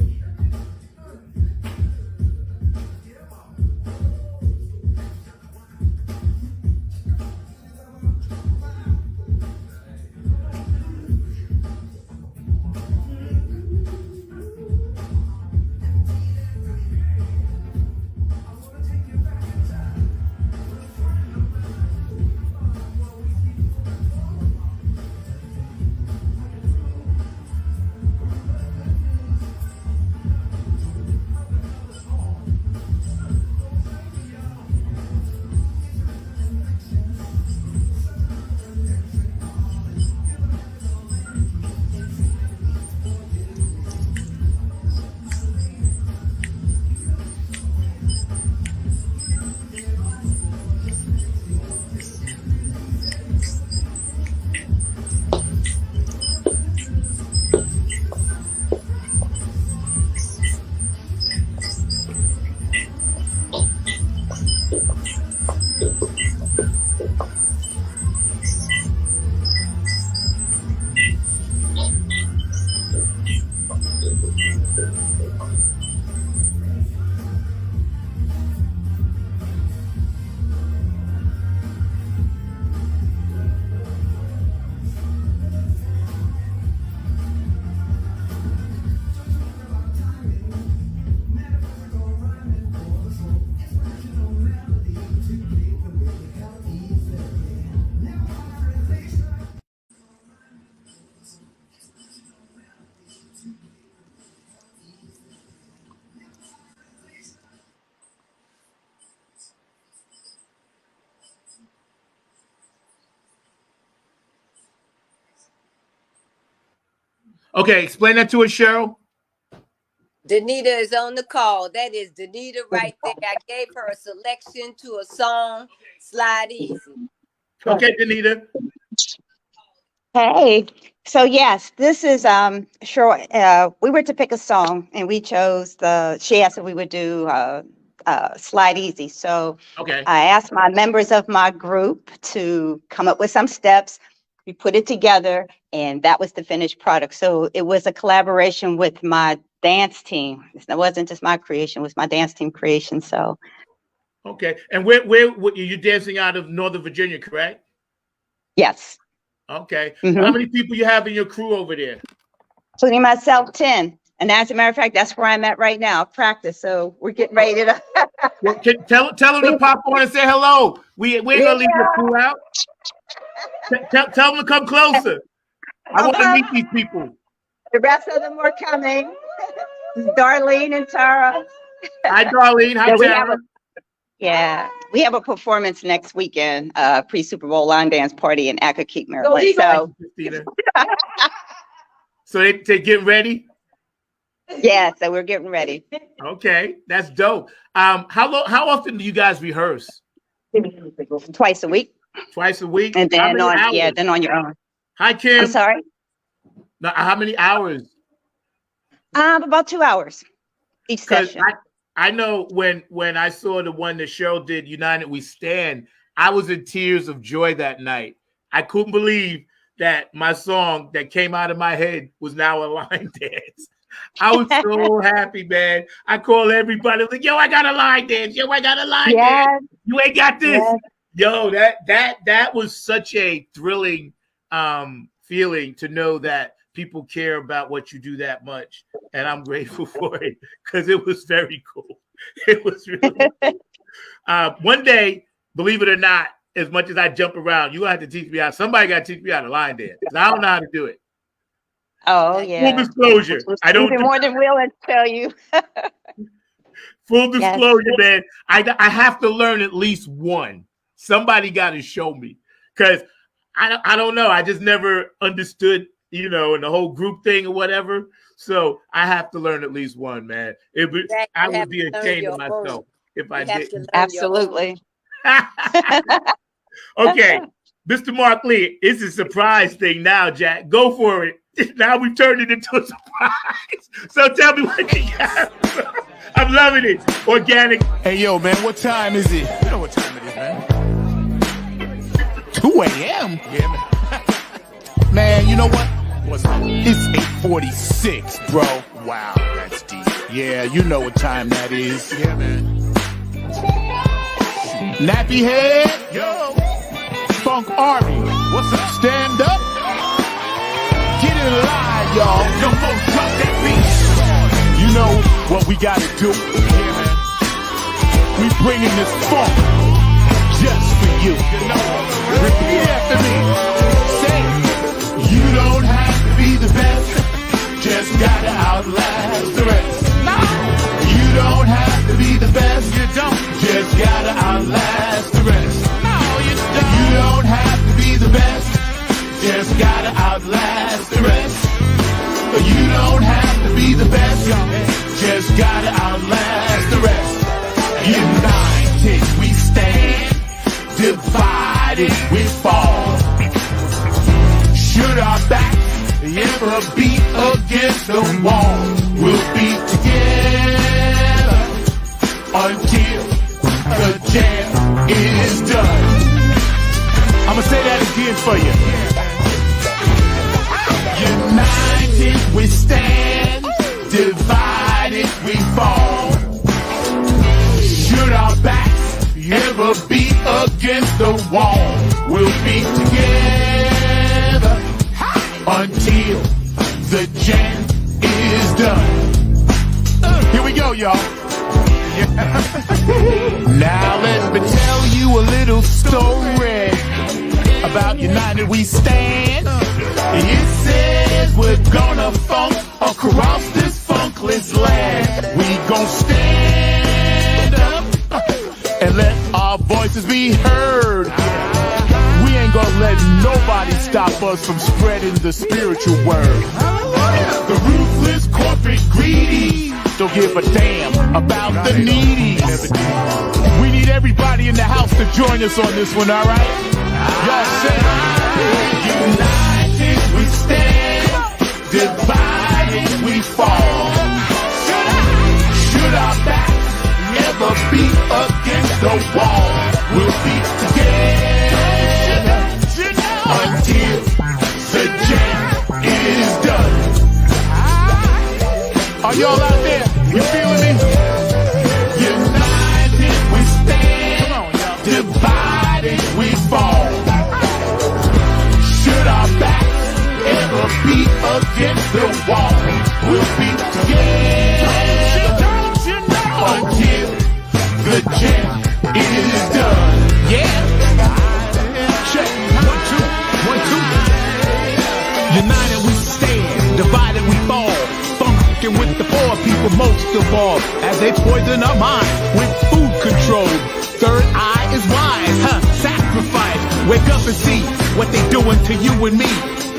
Okay, explain that to us, Cheryl. Danita is on the call. That is Danita right there. I gave her a selection to a song, Slide Easy. Okay, Danita. Hey, so yes, this is sure. We were to pick a song, and we chose she asked if we would do Slide Easy. So Okay. I asked my members of my group to come up with some steps. We put it together, and that was the finished product. So it was a collaboration with my dance team. It wasn't just my creation; it was my dance team creation. So. Okay, and where you're dancing out of Northern Virginia, correct? Yes. Okay. Mm-hmm. How many people you have in your crew over there? Including myself, 10. And as a matter of fact, that's where I'm at right now, practice. So we're getting ready to. Well, tell them to pop on and say hello. We ain't gonna leave your crew out. Tell them to come closer. I want to meet these people. The rest of them are coming. Darlene and Tara. Hi, Darlene. Hi, Tara. We have a performance next weekend, pre-Super Bowl line dance party in Accokeek, Maryland. So they getting ready? Yeah, so we're getting ready. Okay, that's dope. How often do you guys rehearse? Twice a week. Twice a week? And then then on your own. Hi, Kim. I'm sorry? Now, how many hours? About 2 hours each session. I know when I saw the one that Cheryl did, United We Stand, I was in tears of joy that night. I couldn't believe that my song that came out of my head was now a line dance. I was so happy, man. I called everybody like, yo, I got a line dance. Yo, I got a line dance. You ain't got this. Yo, that was such a thrilling feeling to know that people care about what you do that much. And I'm grateful for it because it was very cool. It was really cool. One day, believe it or not, as much as I jump around, you have to teach me how. Somebody got to teach me how to line dance. I don't know how to do it. Oh, yeah. Full disclosure. I don't more than willing to tell you. Full disclosure, man. I have to learn at least one. Somebody got to show me because I don't know. I just never understood, and the whole group thing or whatever. So I have to learn at least one, man. I would be ashamed of myself if I didn't. Absolutely. Okay, Mr. Mark Lee, it's a surprise thing now, Jack. Go for it. Now we've turned it into a surprise. So tell me what you got. I'm loving it. Organic. Hey, yo, man, what time is it? You know what time it is, man. 2 a.m.? Yeah, man. Man, you know what? What's up? It's 8:46, bro. Wow, that's deep. Yeah, you know what time that is. Yeah, man. Nappy head. Yo. Funk Army. What's up? Stand up. Get in line, y'all. Yo, folks, drop that beat. You know what we gotta do. Yeah, man. We bringing this funk just for you. Repeat after me. Say, you don't have to be the best. Just gotta outlast the rest. You don't have to be the best. You don't. Just gotta outlast the rest. No, you don't. You don't have to be the best. Just gotta outlast the rest. You don't have to be the best. Just gotta outlast the rest. United we stand. Divided we fall. Should our back ever beat against the wall, we'll be together until the jam is done. I'ma say that again for you. United we stand, divided we fall. Should our backs ever beat against the wall, we'll be together until the jam is done. Here we go, y'all. Now let me tell you a little story about United We Stand. It says we're gonna funk across this funkless land. We gon' stand up and let our voices be heard. We ain't ain't gonna let nobody stop us from spreading the spiritual word. The ruthless corporate greedy don't give a damn about the needy. We need everybody in the house to join us on this one, all right? Y'all say, united we stand, divided we fall. Should our back ever be against the wall, we'll be together until the jam is done. Are y'all out there? You feeling me? United we stand, divided we fall. Should our backs ever be against the wall, we'll be together until the jam is done. Yeah. Check. 1, 2, 1, 2. United we stand, divided we fall. Funkin' with the poor people most of all, as they poison our mind with food control. Third eye is wise, sacrifice. Wake up and see what they doing to you and me.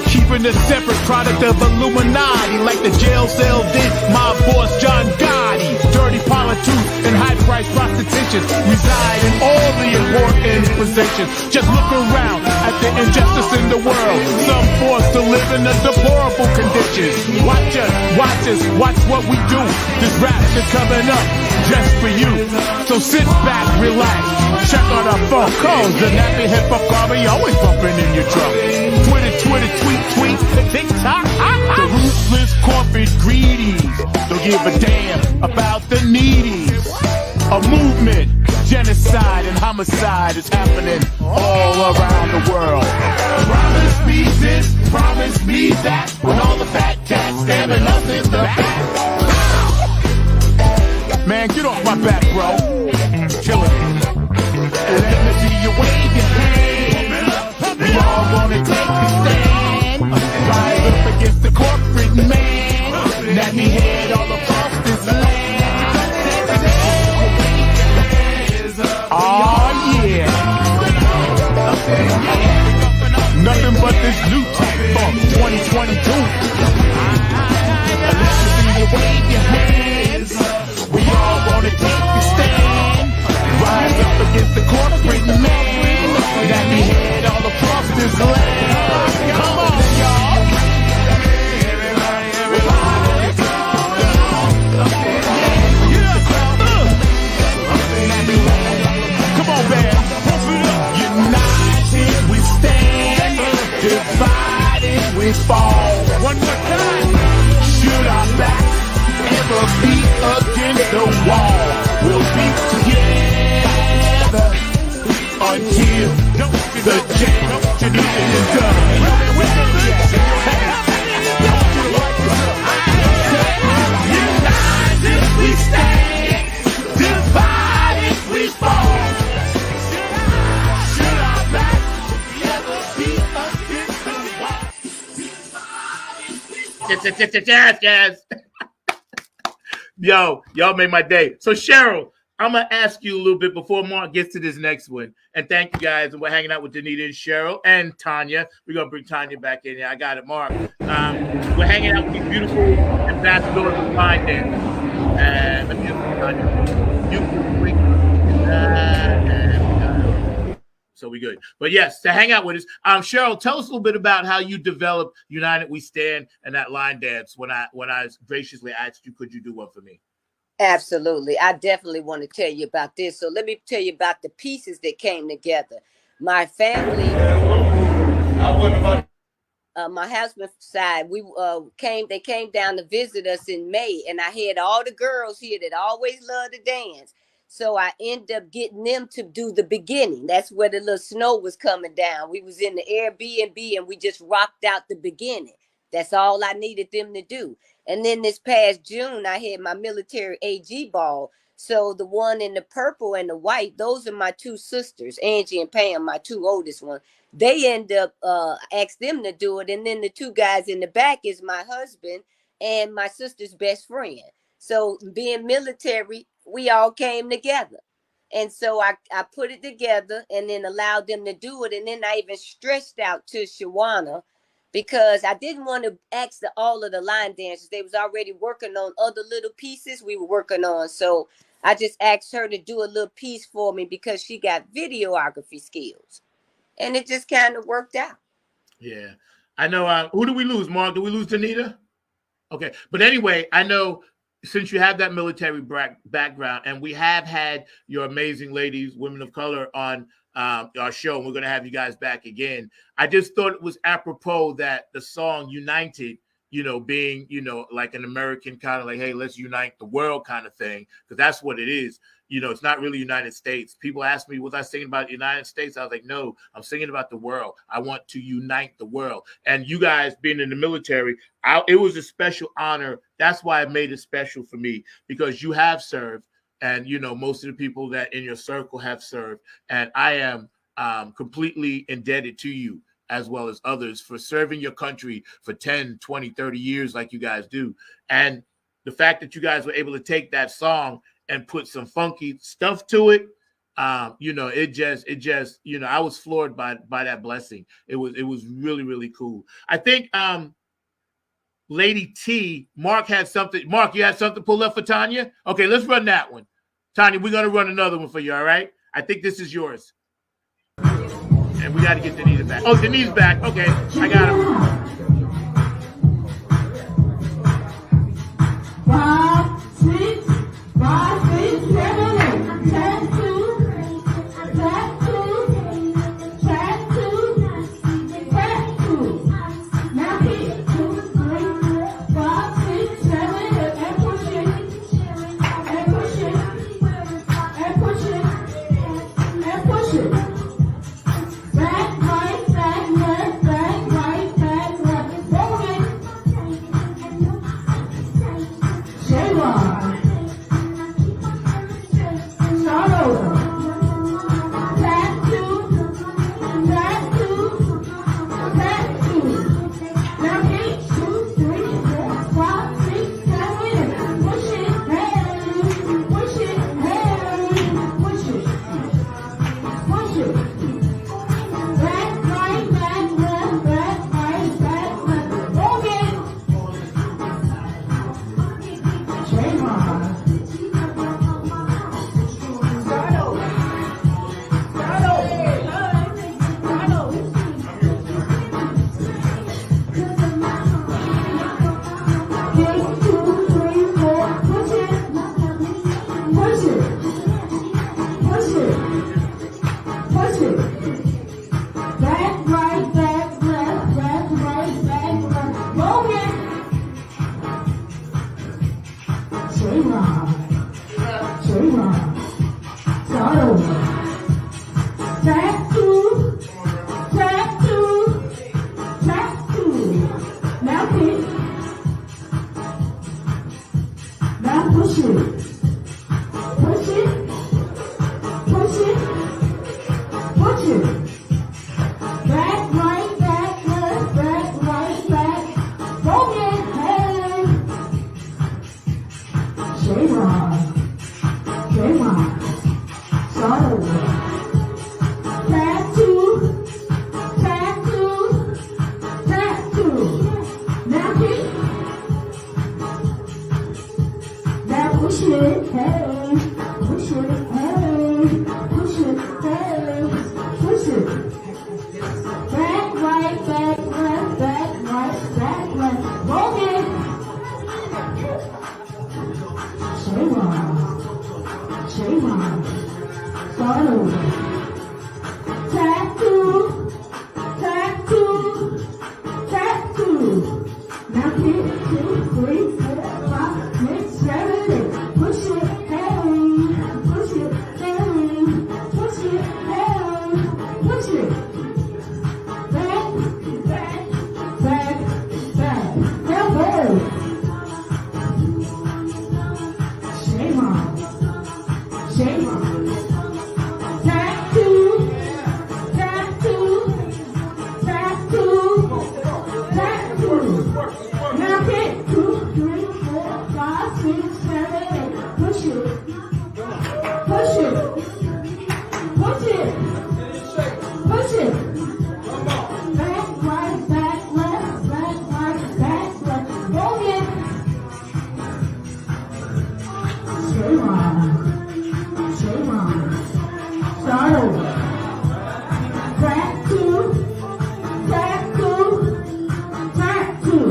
Keeping a separate product of Illuminati, like the jail cell did my boss John Gotti. Dirty politics and high-priced prostitution reside in all the important positions. Just look around at the injustice in the world. Some forced to live in a deplorable condition. Watch us, watch what we do. This rap is coming up just for you. So sit back, relax, check out our phone calls. The nappy hip-hop army always bumping in your truck. Twitter, tweet, TikTok. The ruthless corporate greedies don't give a damn about the needies. A movement, genocide and homicide is happening all around the world. Promise me this, promise me that, when all the fat cats stabbing us in the back. Man, get off my back, bro. Killing me. Let me see you wave your hand. We all wanna take a stand. Rise up against the corporate man. Let me head all across this land. Oh yeah. Nothing but this new type funk 2022. Let me see you wave your hands. We all wanna take a stand. Rise up against the corporate man. Let me head all across this land. Come on, y'all. Come on, man. United we stand, divided we fall. One more time. Should our backs ever be against the wall, we'll be together until the jam is done. United we stand, divided we fall. Should our backs ever be against the wall? Yes. Yo, y'all made my day. So Cheryl, I'm gonna ask you a little bit before Mark gets to this next one. And thank you guys. And we're hanging out with Danita and Cheryl and Tanya. We're gonna bring Tanya back in here. I got it, Mark. We're hanging out with these beautiful ambassadors of line dance. And let me just Tanya. You can bring that and we got it. So we good. But yes, to hang out with us. Cheryl, tell us a little bit about how you developed United We Stand and that line dance when I graciously asked you, could you do one for me? Absolutely. I definitely want to tell you about this. So let me tell you about the pieces that came together. My family, my husband's side, they came down to visit us in May, and I had all the girls here that always love to dance. So I ended up getting them to do the beginning. That's where the little snow was coming down. We was in the Airbnb and we just rocked out the beginning. That's all I needed them to do. And then this past June, I had my military AG ball. So the one in the purple and the white, those are my two sisters, Angie and Pam, my two oldest ones. They end up asked them to do it. And then the two guys in the back is my husband and my sister's best friend. So being military, we all came together. And so I put it together and then allowed them to do it. And then I even stretched out to Shawana because I didn't want to ask all of the line dancers. They was already working on other little pieces we were working on. So I just asked her to do a little piece for me because she got videography skills. And it just kind of worked out. Yeah. I know. Who do we lose, Mark? Do we lose Danita? Okay. But anyway, I know since you have that military background, and we have had your amazing ladies, women of color, on our show, and we're going to have you guys back again. I just thought it was apropos that the song United, being, like an American kind of like, hey, let's unite the world kind of thing, because that's what it is. It's not really United States. People ask me, was I singing about the United States? I was like, no, I'm singing about the world. I want to unite the world. And you guys being in the military, it was a special honor. That's why it made it special for me, because you have served. And, most of the people that in your circle have served. And I am completely indebted to you, as well as others, for serving your country for 10, 20, 30 years like you guys do. And the fact that you guys were able to take that song and put some funky stuff to it, it just, I was floored by that blessing. It was really, really cool. I think Lady T, Mark had something. Mark, you had something pulled up for Tanya? Okay, let's run that one. Tanya, we're going to run another one for you, all right? I think this is yours. And we got to get Denise back. Oh, Denise back. Okay, I got him. 5, 6, 5, 6, 7, 8. Track 2, track 2, track 2, track 2. Now hit 2, 3, 5, 6, 7, 8, and push it, and push it, and push it, and push it. Back, right, back, left, back, right, back, left. Roll it. J-Rod. Start over. Back 2, back 2, back 2. Now 8, 2, 3, 4, 5, 6, 7, 8. Push it, hey, push it, hey, push it, push it. Back, right, back, left, back, right, back, left. Roll it. J-Rod. Start over. Start over. Start over. 8, 2, 3, 4. Push it. Push it. Push it. Push it. Back, right, back, left, back, right, back, left. Roll it. J-Rod. J-Rod. Start over. Track 2, track 2, track 2. Now pick. Now push it. Push it. Push it. Push it. Back, right, back, left, back, right, back. Roll it, hey. J-Rod. J-Rod. Start over. Track 2, track 2, track 2. Now hit. Now push it, hey. Push it, hey. Push it, hey. Push it. Back, right, back, left, back, right, back, left. Roll it. J-Rod. J-Rod. Start over. Track 2, track 2, track 2. Now hit 2, 3, 4, 5, 6, 7, 8. Push it, hey. Push it, hey. Push it, hey. Push it. Back, back, back, back. Now go. J-Rod. J-Rod. Track Start over. Track two. Track two. Track two.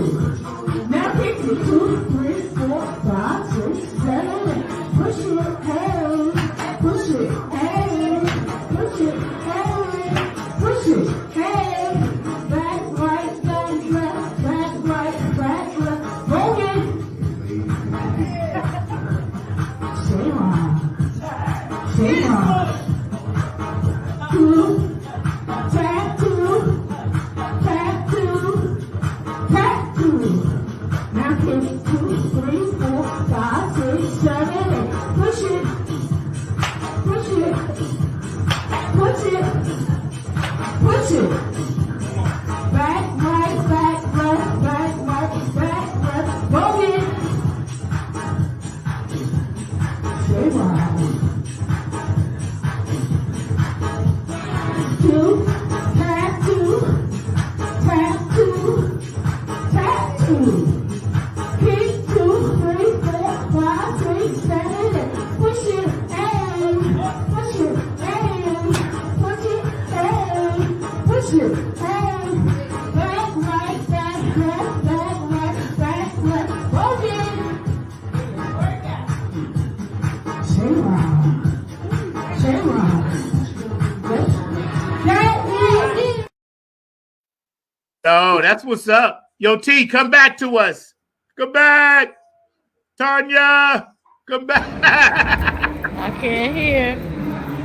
Now pick it 2, 3, 4, 5, 6, 7, 8. Push it, hey. Push it, hey. Push it, hey. Push it, hey. Back right, back left, back right, back left. Roll it. Stay on. Stay on. 2. Tap 2. Tap 2. Tap 2. Now hit 2, 3, 4, 5, 6, 7, 8. Push it. Push it. Push it. Push it. Back, right, back, left, back, right, back, left. Roll it. Stay right. 2. Tap 2. Tap 2. Tap 2. Kick 2, 3, 4, 5, 6, 7, 8. Push it, hey. Push it, hey. Push it, hey. Push it, hey. Back right, back left, back right, back left. Roll it. Stay right. Stay right. That is it. Oh, that's what's up. Yo, T, come back to us. Come back. Tanya, come back. I can't hear.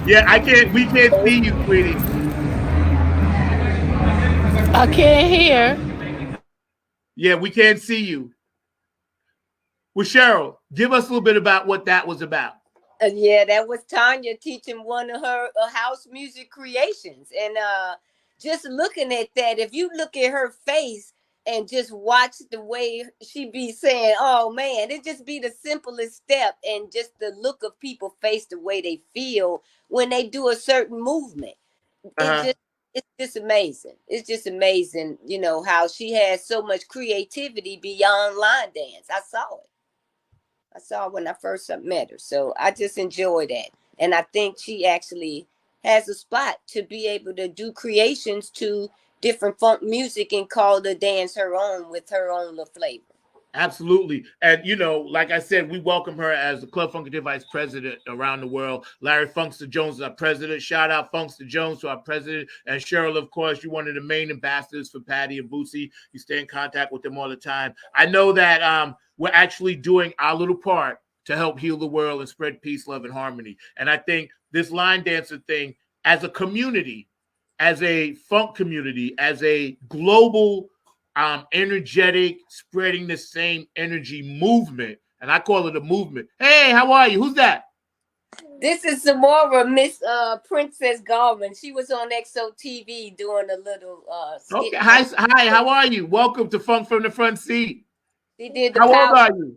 Yeah, we can't see you, sweetie. I can't hear. Yeah, we can't see you. Well, Cheryl, give us a little bit about what that was about. Yeah, that was Tanya teaching one of her house music creations. And just looking at that, if you look at her face and just watch the way she be saying, oh man, it just be the simplest step, and just the look of people's face, the way they feel when they do a certain movement. It's just amazing. It's just amazing, you know, how she has so much creativity beyond line dance. I saw it when I first met her. So I just enjoy that. And I think she actually has a spot to be able to do creations to different funk music and call the dance her own with her own little flavor. Absolutely. And, you know, like I said, we welcome her as the Club Funkateers Vice President around the world. Larry Funkster Jones is our president. Shout out Funkster Jones to our president. And Cheryl, of course, you're one of the main ambassadors for Patty and Boosie. You stay in contact with them all the time. I know that we're actually doing our little part to help heal the world and spread peace, love, and harmony. And I think this line dancer thing, as a community, as a funk community, as a global energetic, spreading the same energy movement, and I call it a movement. Hey, how are you? Who's that? This is Samora, Miss Princess Garvin. She was on XO TV doing a little skit. Okay, hi, how are you? Welcome to Funk from the Front Seat. She did the how power, old are you?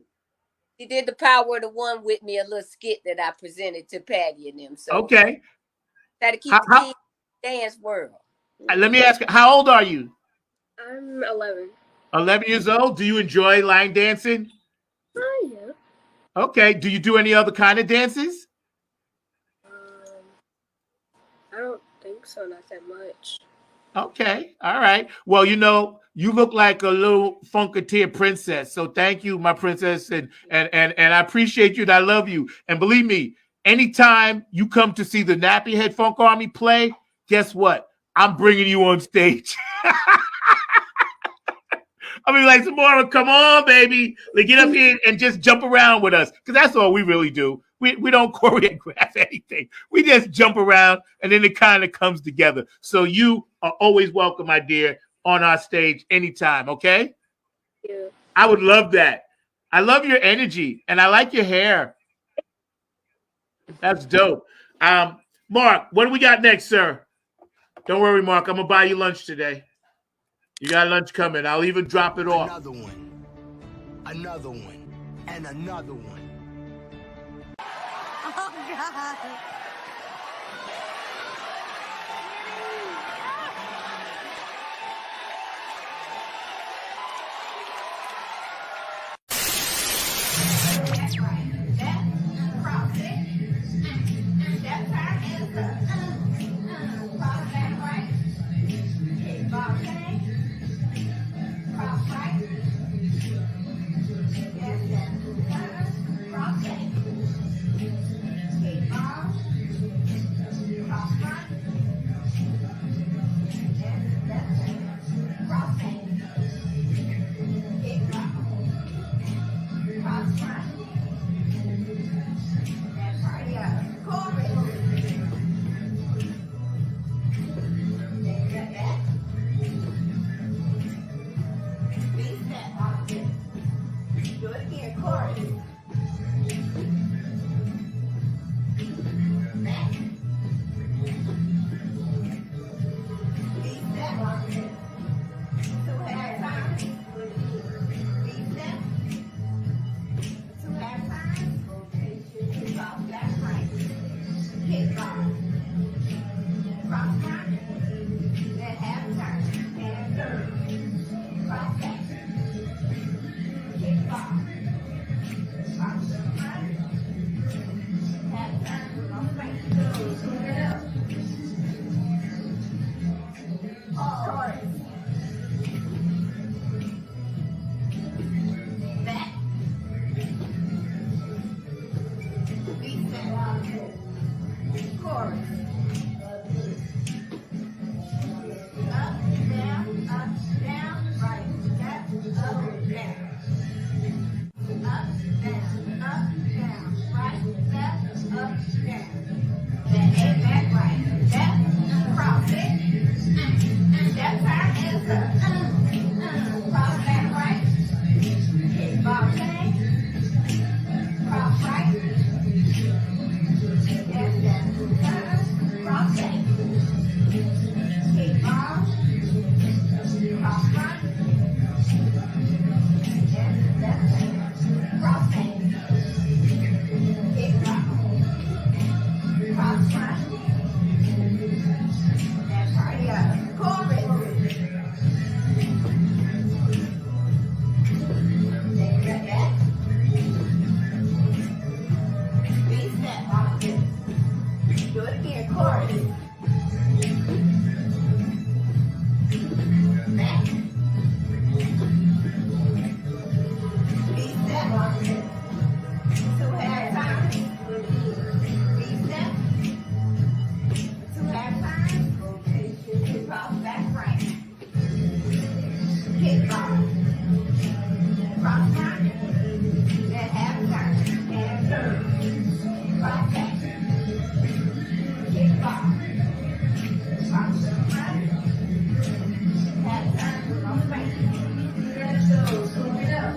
She did the Power of the One with me, a little skit that I presented to Patty and them. So okay, try to keep the kids in the dance world. Let me ask you, how old are you? I'm 11. 11 years old. Do you enjoy line dancing? Yeah. Okay. Do you do any other kind of dances? I don't think so, not that much. Okay. All right. Well, you know, you look like a little Funkateer princess. So thank you, my princess. And I appreciate you and I love you. And believe me, anytime you come to see the Nappy Head Funk Army play, guess what? I'm bringing you on stage. I mean, like, Samora, come on, baby. Like, get up here and just jump around with us. Because that's all we really do. We don't choreograph anything. We just jump around, and then it kind of comes together. So you are always welcome, my dear, on our stage anytime, okay? Yeah. I would love that. I love your energy, and I like your hair. That's dope. Mark, what do we got next, sir? Don't worry, Mark. I'm going to buy you lunch today. You got lunch coming. I'll even drop it off. Another one, and another one. Oh, God. cross it. Left turn and turn. Cross back right. Kick ball change. Cross right. And then turn. Cross back. Kick ball. Cross front. And left turn. Cross back. Kick ball. Cross front. That's right. Yeah. Chorus. Take that back. Reset on this. Do it again. Chorus. Back. Reset on this. 2 half times. Reset. 2 half times. Cross back right. Kick ball. Cross front. Then half turn. And turn. Cross back. Kick ball. Cross front. Half turn. Cross back. So, move it up.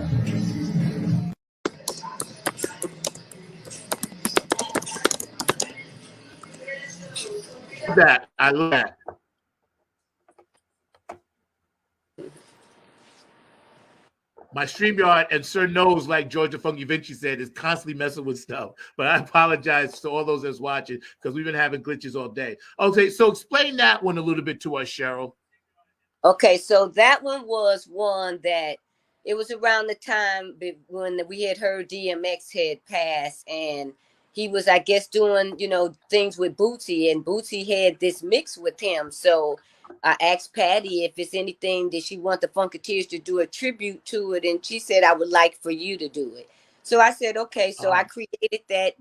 That I love that. My StreamYard and Sir Knows, like Georgia Funky Vinci said, is constantly messing with stuff. But I apologize to all those that's watching because we've been having glitches all day. Okay, so explain that one a little bit to us, Cheryl. Okay, so that one was one that it was around the time when we had heard DMX had passed, and he was, I guess, doing, things with Bootsy, and Bootsy had this mix with him. So I asked Patty if it's anything that she want the Funkateers to do a tribute to it, and she said, I would like for you to do it. So I said, okay. So I created that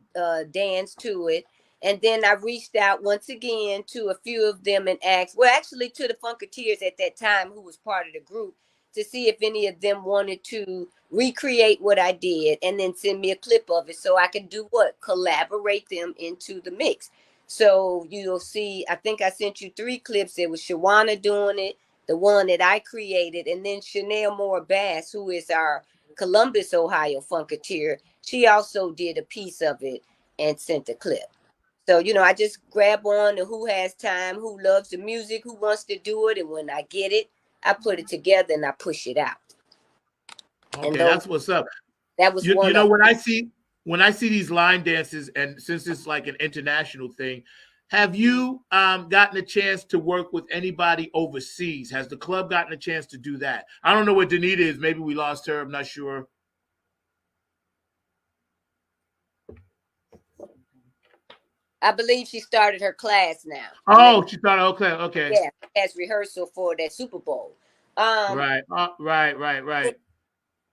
dance to it. And then I reached out once again to a few of them and asked, well, actually to the Funkateers at that time who was part of the group, to see if any of them wanted to recreate what I did and then send me a clip of it so I could do what? Collaborate them into the mix. So you'll see, I think I sent you 3 clips. There was Shawana doing it, the one that I created, and then Chanel Moore Bass, who is our Columbus, Ohio Funkateer. She also did a piece of it and sent a clip. So, I just grab on to who has time, who loves the music, who wants to do it. And when I get it, I put it together and I push it out. Okay, that's what's up. That was one. When I see these line dances, and since it's like an international thing, have you gotten a chance to work with anybody overseas? Has the club gotten a chance to do that? I don't know where Danita is. Maybe we lost her. I'm not sure. I believe she started her class now. Oh, she started. Okay. Yeah, as rehearsal for that Super Bowl. Right.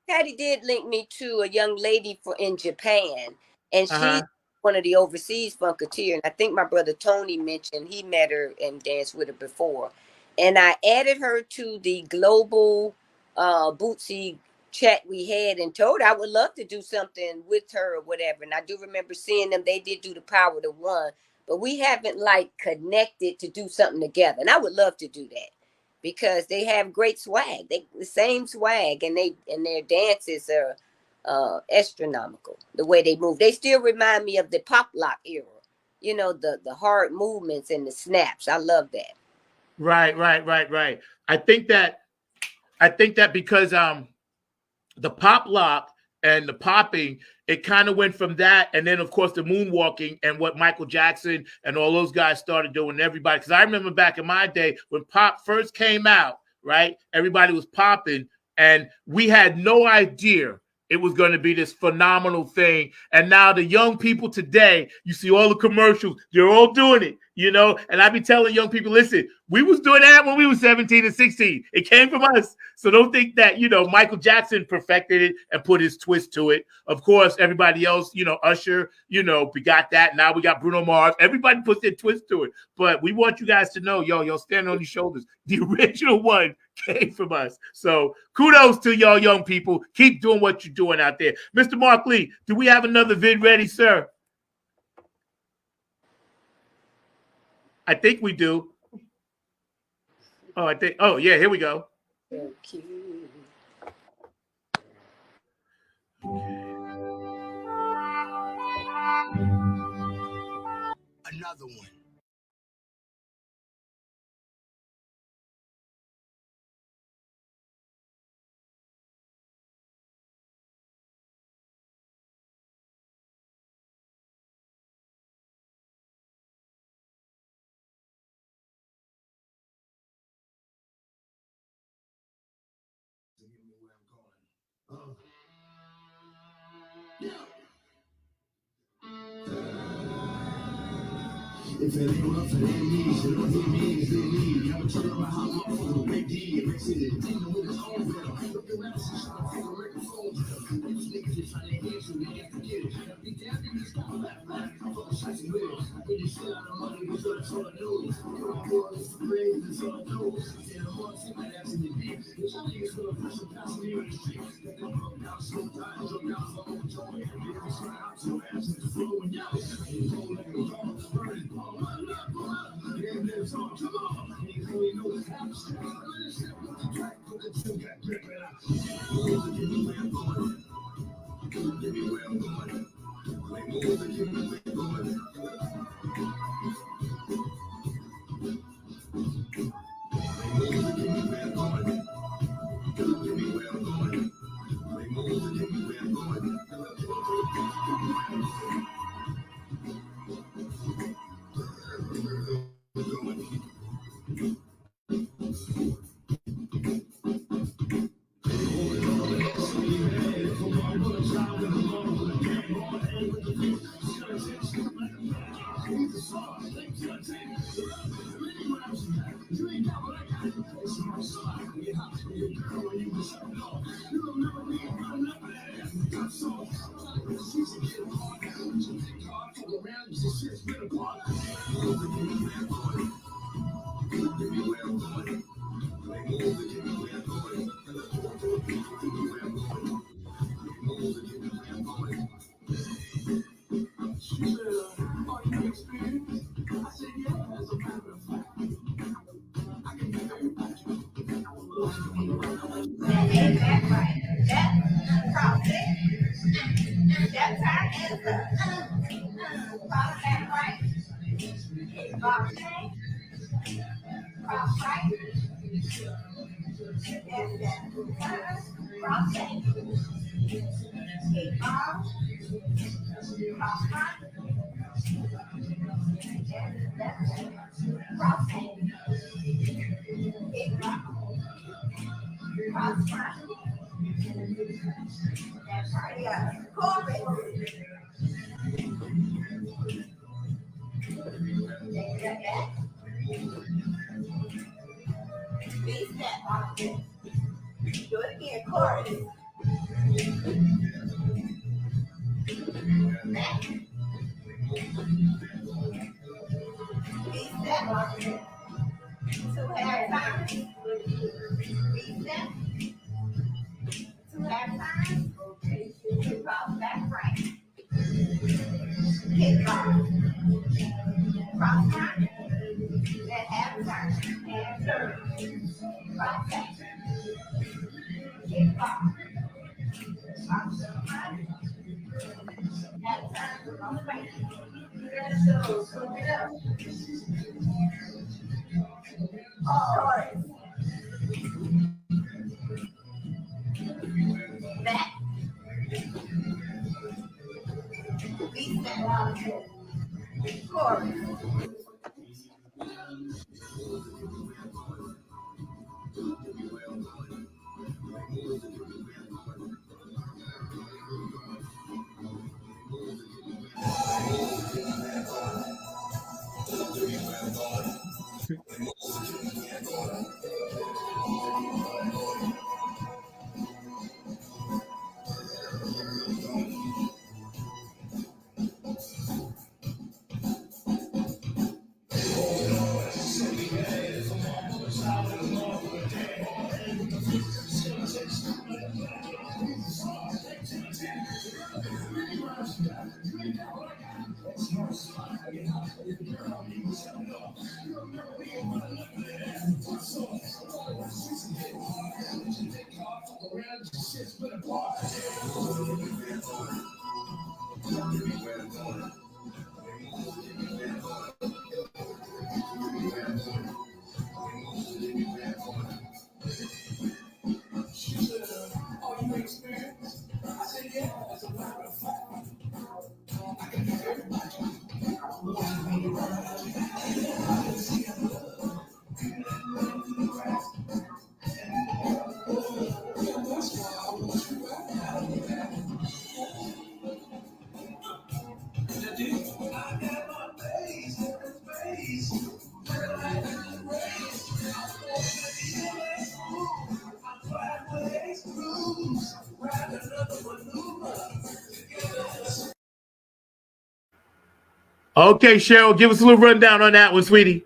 Patty did link me to a young lady in Japan, and she's one of the overseas Funkateer. And I think my brother Tony mentioned he met her and danced with her before. And I added her to the global Bootsy chat we had and told her I would love to do something with her or whatever. And I do remember seeing them. They did do the Power to One, but we haven't connected to do something together. And I would love to do that because they have great swag. The same swag, and their dances are astronomical. The way they move, they still remind me of the pop lock era. The hard movements and the snaps. I love that. Right. I think that because the pop lock and the popping, it kind of went from that, and then of course the moonwalking and what Michael Jackson and all those guys started doing. Everybody, because I remember back in my day when pop first came out, right? Everybody was popping, and we had no idea it was going to be this phenomenal thing. And now the young people today, you see all the commercials, they're all doing it, And I be telling young people, listen, we was doing that when we was 17 and 16. It came from us. So don't think that, Michael Jackson perfected it and put his twist to it. Of course, everybody else, Usher, we got that. Now we got Bruno Mars. Everybody puts their twist to it. But we want you guys to know, y'all stand on your shoulders. The original one came from us. So kudos to y'all young people. Keep doing what you're doing out there. Mr. Mark Lee, do we have another vid ready, sir? I think we do. Oh, I think. Oh, yeah. Here we go. So cute. Another one. If it ain't rough, it ain't easy. What he means, they need. I'm trying to how long for the big D. It makes it dealing with his own rhythm. Look around, she's trying to figure microphone. These niggas just trying to answer me. They have to get it. Be down in this guy, laugh. I'm fucking shots and with it. I get this shit out of money, because that's all I know. I'm working for free, that's all I know. Yeah, I'm on to my ass in the beat. Which I think is for the first and pass me on the street. That they broke down, so tired, drunk down, so I'm joy. And they just try out to ass with the flow and y'all. And roll like a bomb, burning bomb. Okay, Cheryl, give us a little rundown on that one, sweetie.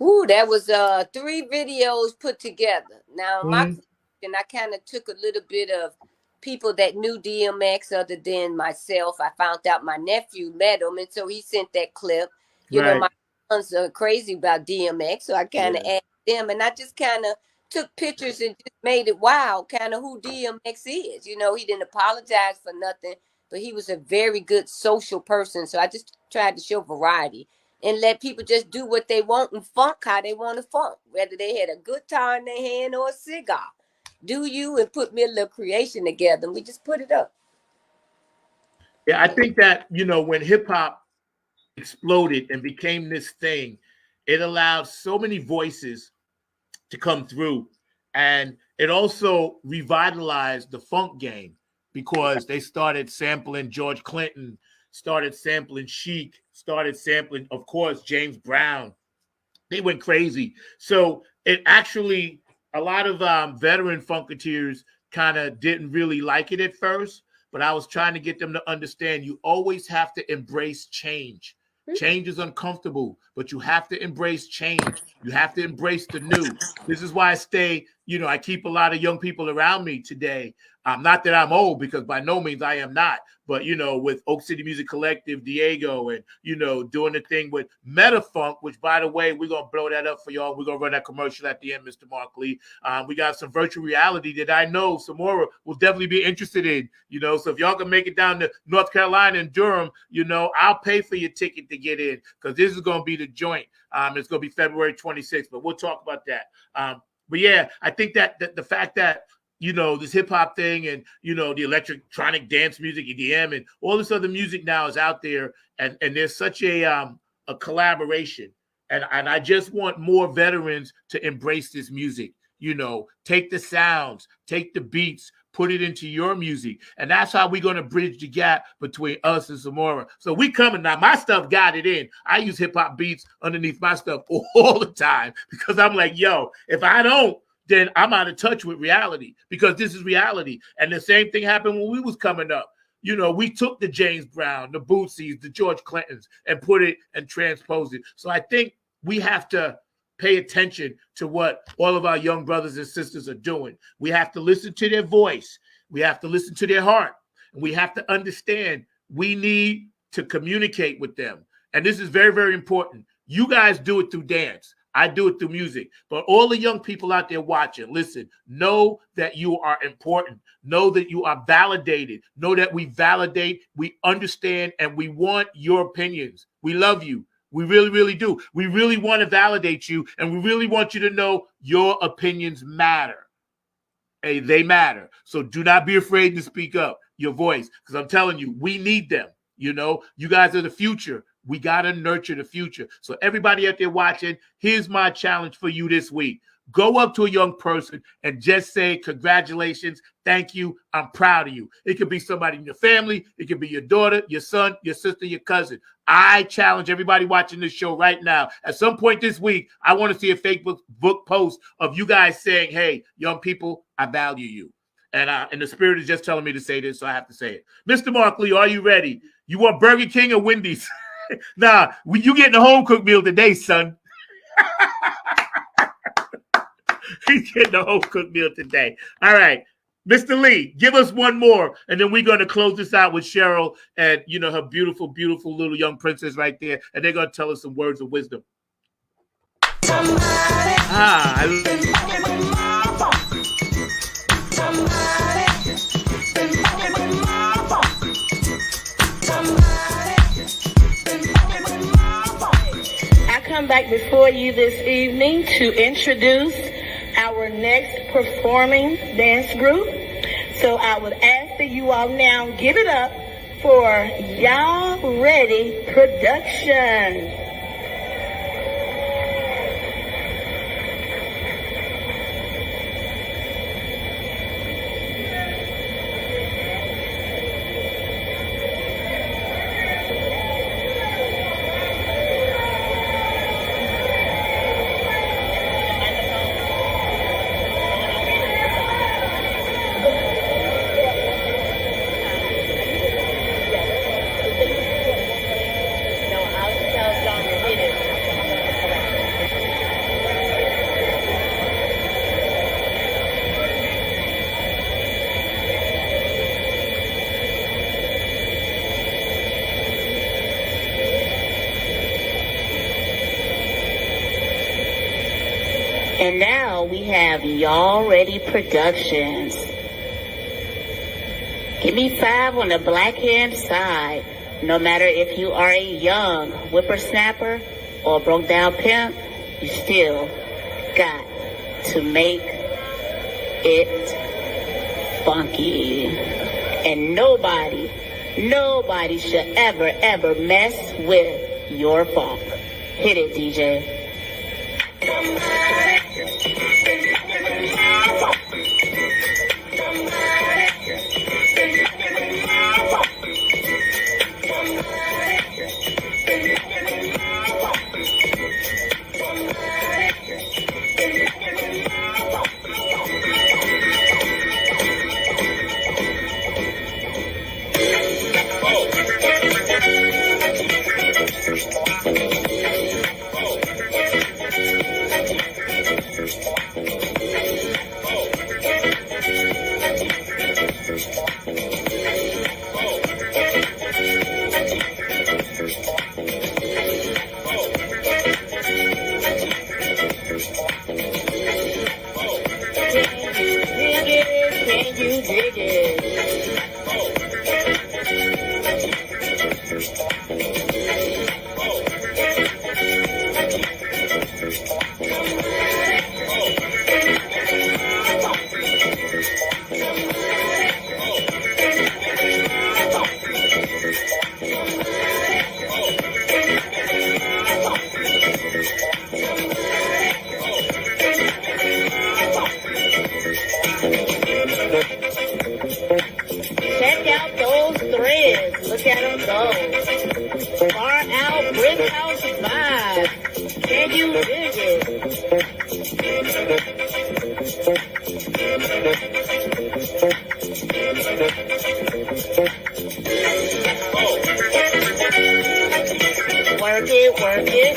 Ooh, that was 3 videos put together. Now, my Mhm. question, I kind of took a little bit of people that knew DMX other than myself. I found out my nephew met him, and so he sent that clip. You know, Right. my sons are crazy about DMX, so I kind of Yeah. asked them, and I just kind of took pictures and just made it wild, kind of who DMX is. You know, he didn't apologize for nothing, but he was a very good social person. So I just tried to show variety and let people just do what they want and funk how they want to funk, whether they had a guitar in their hand or a cigar. Do you and put me a little creation together, and we just put it up. Yeah, I think that, when hip hop exploded and became this thing, it allowed so many voices to come through. And it also revitalized the funk game because they started sampling George Clinton, started sampling Chic, started sampling, of course, James Brown. They went crazy. So it actually, a lot of veteran Funkateers kind of didn't really like it at first, but I was trying to get them to understand you always have to embrace change. Change is uncomfortable, but you have to embrace change. You have to embrace the new. This is why I stay, I keep a lot of young people around me today. Not that I'm old, because by no means I am not, but, with Oak City Music Collective, Diego, and, doing the thing with Metafunk, which, by the way, we're going to blow that up for y'all. We're going to run that commercial at the end, Mr. Mark Lee. We got some virtual reality that I know Samora will definitely be interested in, so if y'all can make it down to North Carolina and Durham, I'll pay for your ticket to get in, because this is going to be the joint. It's going to be February 26th, but we'll talk about that. But yeah, I think that the fact that, this hip hop thing and, the electronic dance music, EDM, and all this other music now is out there. And there's such a collaboration. And I just want more veterans to embrace this music, take the sounds, take the beats, put it into your music. And that's how we're going to bridge the gap between us and Samora. So we coming now. My stuff got it in. I use hip hop beats underneath my stuff all the time because I'm like, yo, if I don't, then I'm out of touch with reality, because this is reality. And the same thing happened when we was coming up. We took the James Brown, the Bootsy's, the George Clintons, and put it and transposed it. So I think we have to pay attention to what all of our young brothers and sisters are doing. We have to listen to their voice. We have to listen to their heart. And we have to understand we need to communicate with them. And this is very, very important. You guys do it through dance. I do it through music. But all the young people out there watching, listen, know that you are important. Know that you are validated. Know that we validate, we understand, and we want your opinions. We love you. We really, really do. We really want to validate you, and we really want you to know your opinions matter. Hey, they matter. So do not be afraid to speak up your voice, because I'm telling you, we need them. You guys are the future. We got to nurture the future. So everybody out there watching, here's my challenge for you this week. Go up to a young person and just say, congratulations, thank you, I'm proud of you. It could be somebody in your family. It could be your daughter, your son, your sister, your cousin. I challenge everybody watching this show right now. At some point this week, I want to see a Facebook post of you guys saying, hey, young people, I value you. And the spirit is just telling me to say this, so I have to say it. Mr. Mark Lee, are you ready? You want Burger King or Wendy's? Nah, you getting a home cooked meal today, son. He's getting a home cooked meal today. All right. Mr. Lee, give us one more, and then we're going to close this out with Cheryl and, her beautiful, beautiful little young princess right there, and they're going to tell us some words of wisdom. I come back before you this evening to introduce our next performing dance group. So I would ask that you all now give it up for Y'all Ready Productions. And now we have Y'all Ready Productions. Give me 5 on the black hand side. No matter if you are a young whippersnapper or a broke down pimp, you still got to make it funky. And nobody should ever mess with your funk. Hit it, DJ. Check out those threads. Look at them go. Far out brick house vibe. Can you dig it? Work it, work it.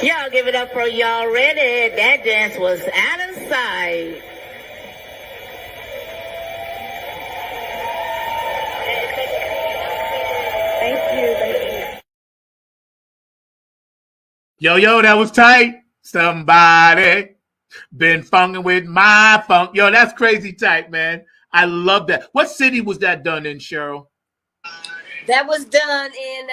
Y'all give it up for Y'all Ready. That dance was out of sight. Thank you. Yo, that was tight. Somebody been funking with my funk. Yo, that's crazy tight, man. I love that. What city was that done in, Cheryl? That was done in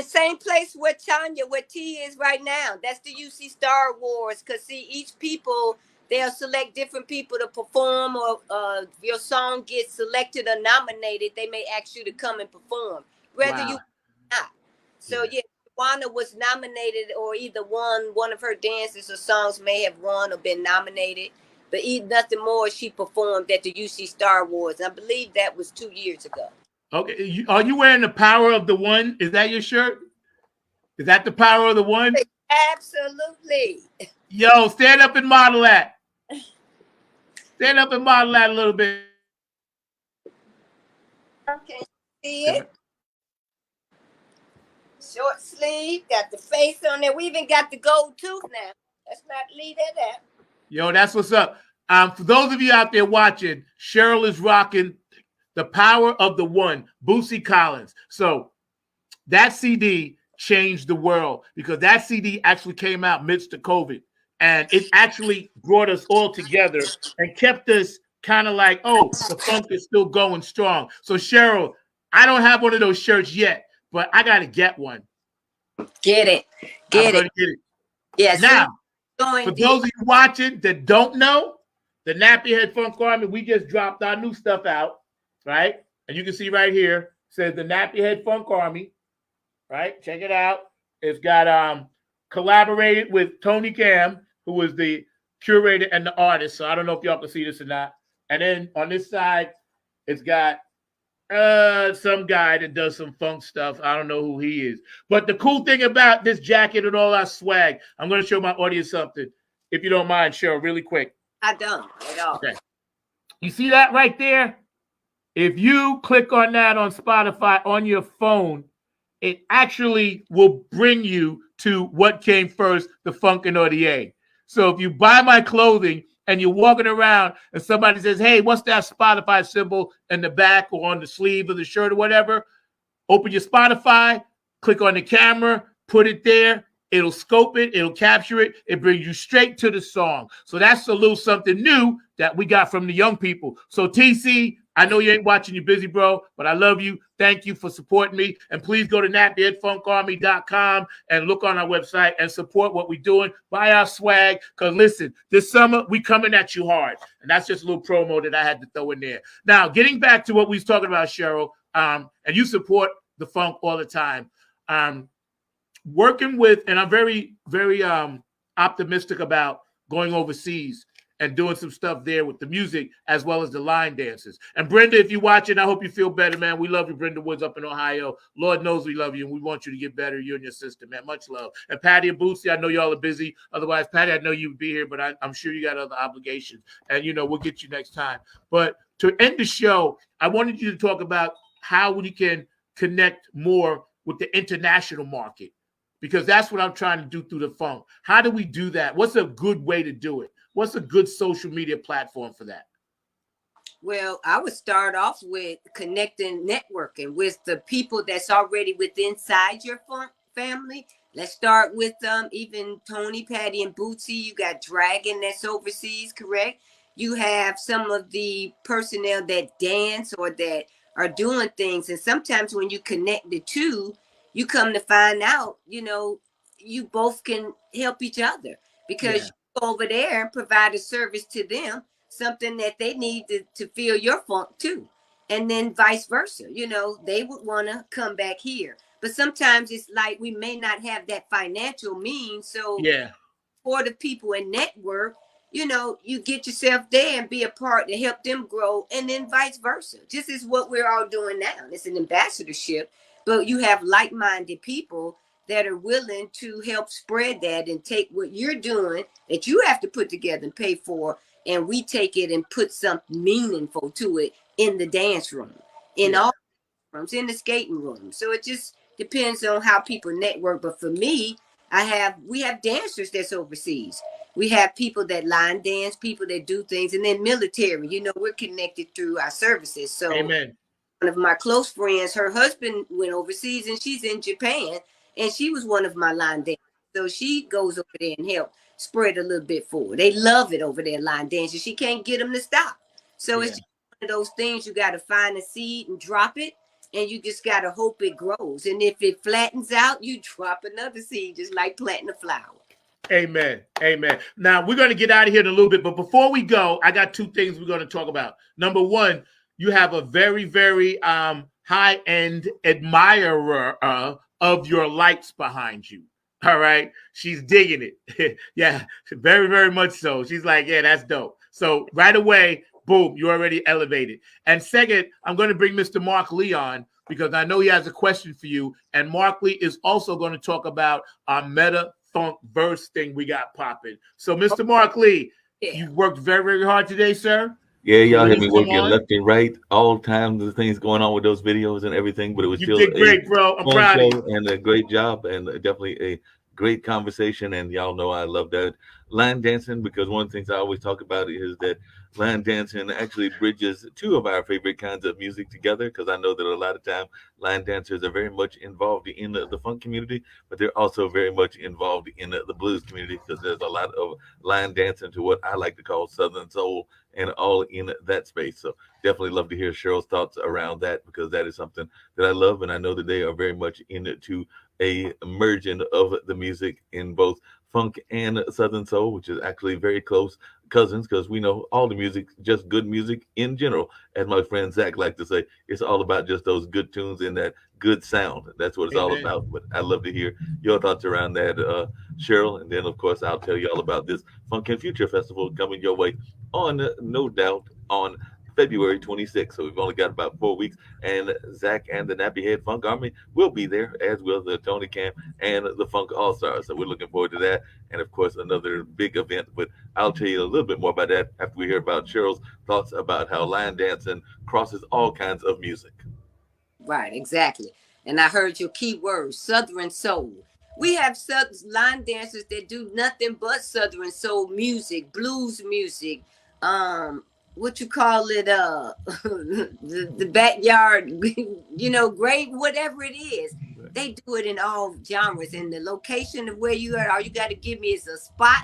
same place where T is right now. That's the UC Star Wars. Cause see, each people, they'll select different people to perform, or your song gets selected or nominated, they may ask you to come and perform, whether you not. So yeah, Wanda was nominated or either won one of her dances or songs may have won or been nominated. But nothing more, she performed at the UC Star Wars. I believe that was 2 years ago. Okay, are you wearing the Power of the One? Is that your shirt? Is that the Power of the One? Absolutely. Yo, stand up and model that. Stand up and model that a little bit. Okay, see it? short sleeve, got the face on there. We even got the gold tooth now. Let's not leave that out. Yo, that's what's up. For those of you out there watching, Cheryl is rocking The Power of the One, Bootsy Collins. So that CD changed the world because that CD actually came out midst of COVID. And it actually brought us all together and kept us kind of like, oh, the funk is still going strong. So, Cheryl, I don't have one of those shirts yet, but I got to get one. Get it. I'm going to get it. Yes. Now, for those of you watching that don't know, the Nappy Head Funk Army, we just dropped our new stuff out, right? And you can see right here, says the Nappy Head Funk Army, right? Check it out. It's got collaborated with Tony Cam, who was the curator and the artist. So I don't know if y'all can see this or not. And then on this side, it's got some guy that does some funk stuff. I don't know who he is. But the cool thing about this jacket and all our swag, I'm going to show my audience something, if you don't mind, Cheryl, really quick. I don't at all. Okay. You see that right there? If you click on that on Spotify on your phone, it actually will bring you to what came first, the Funkin' or the A. So if you buy my clothing and you're walking around and somebody says, hey, what's that Spotify symbol in the back or on the sleeve of the shirt or whatever, open your Spotify, click on the camera, put it there. It'll scope it. It'll capture it. It brings you straight to the song. So that's a little something new that we got from the young people. So TC, I know you ain't watching, you busy, bro, but I love you. Thank you for supporting me. And please go to nappyheadfunkarmy.com and look on our website and support what we're doing. Buy our swag. Because listen, this summer, we coming at you hard. And that's just a little promo that I had to throw in there. Now, getting back to what we was talking about, Cheryl, and you support the funk all the time. Working with, and I'm very, very optimistic about going overseas and doing some stuff there with the music as well as the line dances. And Brenda, if you're watching, I hope you feel better, man. We love you, Brenda Woods up in Ohio. Lord knows we love you, and we want you to get better, you and your sister, man. Much love. And Patty and Bootsy, I know y'all are busy. Otherwise, Patty, I know you would be here, but I'm sure you got other obligations. And, we'll get you next time. But to end the show, I wanted you to talk about how we can connect more with the international market, because that's what I'm trying to do through the funk. How do we do that? What's a good way to do it? What's a good social media platform for that? Well, I would start off with connecting, networking with the people that's already within inside your family. Let's start with even Tony, Patty, and Bootsy. You got Dragon that's overseas, correct? You have some of the personnel that dance or that are doing things. And sometimes when you connect the two, you come to find out, you both can help each other because you go over there and provide a service to them, something that they need to feel your funk too. And then vice versa, they would want to come back here. But sometimes it's like we may not have that financial means. So for the people in network, you get yourself there and be a part to help them grow, and then vice versa. This is what we're all doing now. It's an ambassadorship, but you have like-minded people that are willing to help spread that and take what you're doing that you have to put together and pay for, and we take it and put something meaningful to it in the dance room, in all rooms, in the skating room. So it just depends on how people network. But for me, we have dancers that's overseas. We have people that line dance, people that do things, and then military. We're connected through our services. So Amen. One of my close friends, her husband went overseas and she's in Japan, and she was one of my line dancers. So she goes over there and help spread a little bit forward. They love it over there, line dancing. She can't get them to stop. So it's just one of those things, you got to find a seed and drop it, and you just got to hope it grows. And if it flattens out, you drop another seed, just like planting a flower. Amen. Amen. Now, we're going to get out of here in a little bit, but before we go, I got two things we're going to talk about. Number one, you have a very, very high-end admirer of your lights behind you. All right? She's digging it. Yeah, very, very much so. She's like, yeah, that's dope. So right away, boom, you already elevated. And second, I'm going to bring Mr. Mark Lee on because I know he has a question for you. And Mark Lee is also going to talk about our meta funk verse thing we got popping. So, Mr. Mark Lee, you worked very, very hard today, sir. Yeah, y'all had Please me come working on. left and right all the time. The things going on with those videos and everything, but it was You still did a great, bro. I'm fun proud of show you. and a great job, and definitely a great conversation. And y'all know I love that line dancing, because one of the things I always talk about is that line dancing actually bridges two of our favorite kinds of music together. Because I know that a lot of time line dancers are very much involved in the funk community, but they're also very much involved in the blues community, because there's a lot of line dancing to what I like to call Southern soul and all in that space. So definitely love to hear Cheryl's thoughts around that, because that is something that I love, and I know that they are very much into a merging of the music in both funk and Southern soul, which is actually very close cousins, because we know all the music, just good music in general. As my friend Zach like to say, it's all about just those good tunes and that good sound. That's what it's all Amen. about. But I love to hear your thoughts around that, Cheryl. And then, of course, I'll tell you all about this Funk and Future Festival coming your way on No Doubt on February 26th. So we've only got about 4 weeks, and Zach and the Nappy Head Funk Army will be there, as will the Tony Cam and the Funk All Stars. So we're looking forward to that. And of course, another big event. But I'll tell you a little bit more about that after we hear about Cheryl's thoughts about how line dancing crosses all kinds of music. Right, exactly. And I heard your key word, Southern soul. We have line dancers that do nothing but Southern soul music, blues music, what you call it, the backyard, great, whatever it is. They do it in all genres. And the location of where you are, all you got to give me is a spot,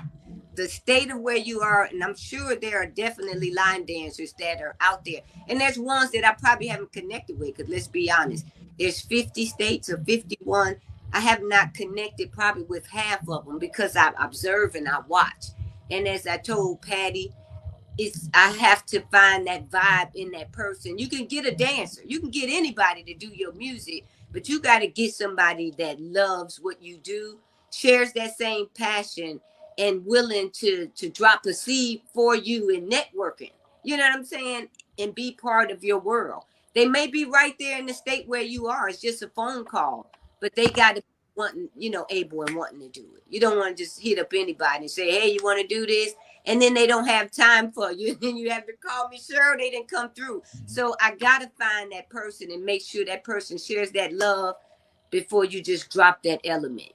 the state of where you are, and I'm sure there are definitely line dancers that are out there. And there's ones that I probably haven't connected with, because let's be honest, there's 50 states or 51. I have not connected probably with half of them, because I observe and I watch. And as I told Patty, I have to find that vibe in that person. You can get a dancer, you can get anybody to do your music, but you got to get somebody that loves what you do, shares that same passion, and willing to drop a seed for you in networking. You know what I'm saying? And be part of your world. They may be right there in the state where you are. It's just a phone call, but they got to wanting, able and wanting to do it. You don't want to just hit up anybody and say, "Hey, you want to do this?" And then they don't have time for you. And you have to call me, sure, they didn't come through. So I gotta find that person and make sure that person shares that love before you just drop that element.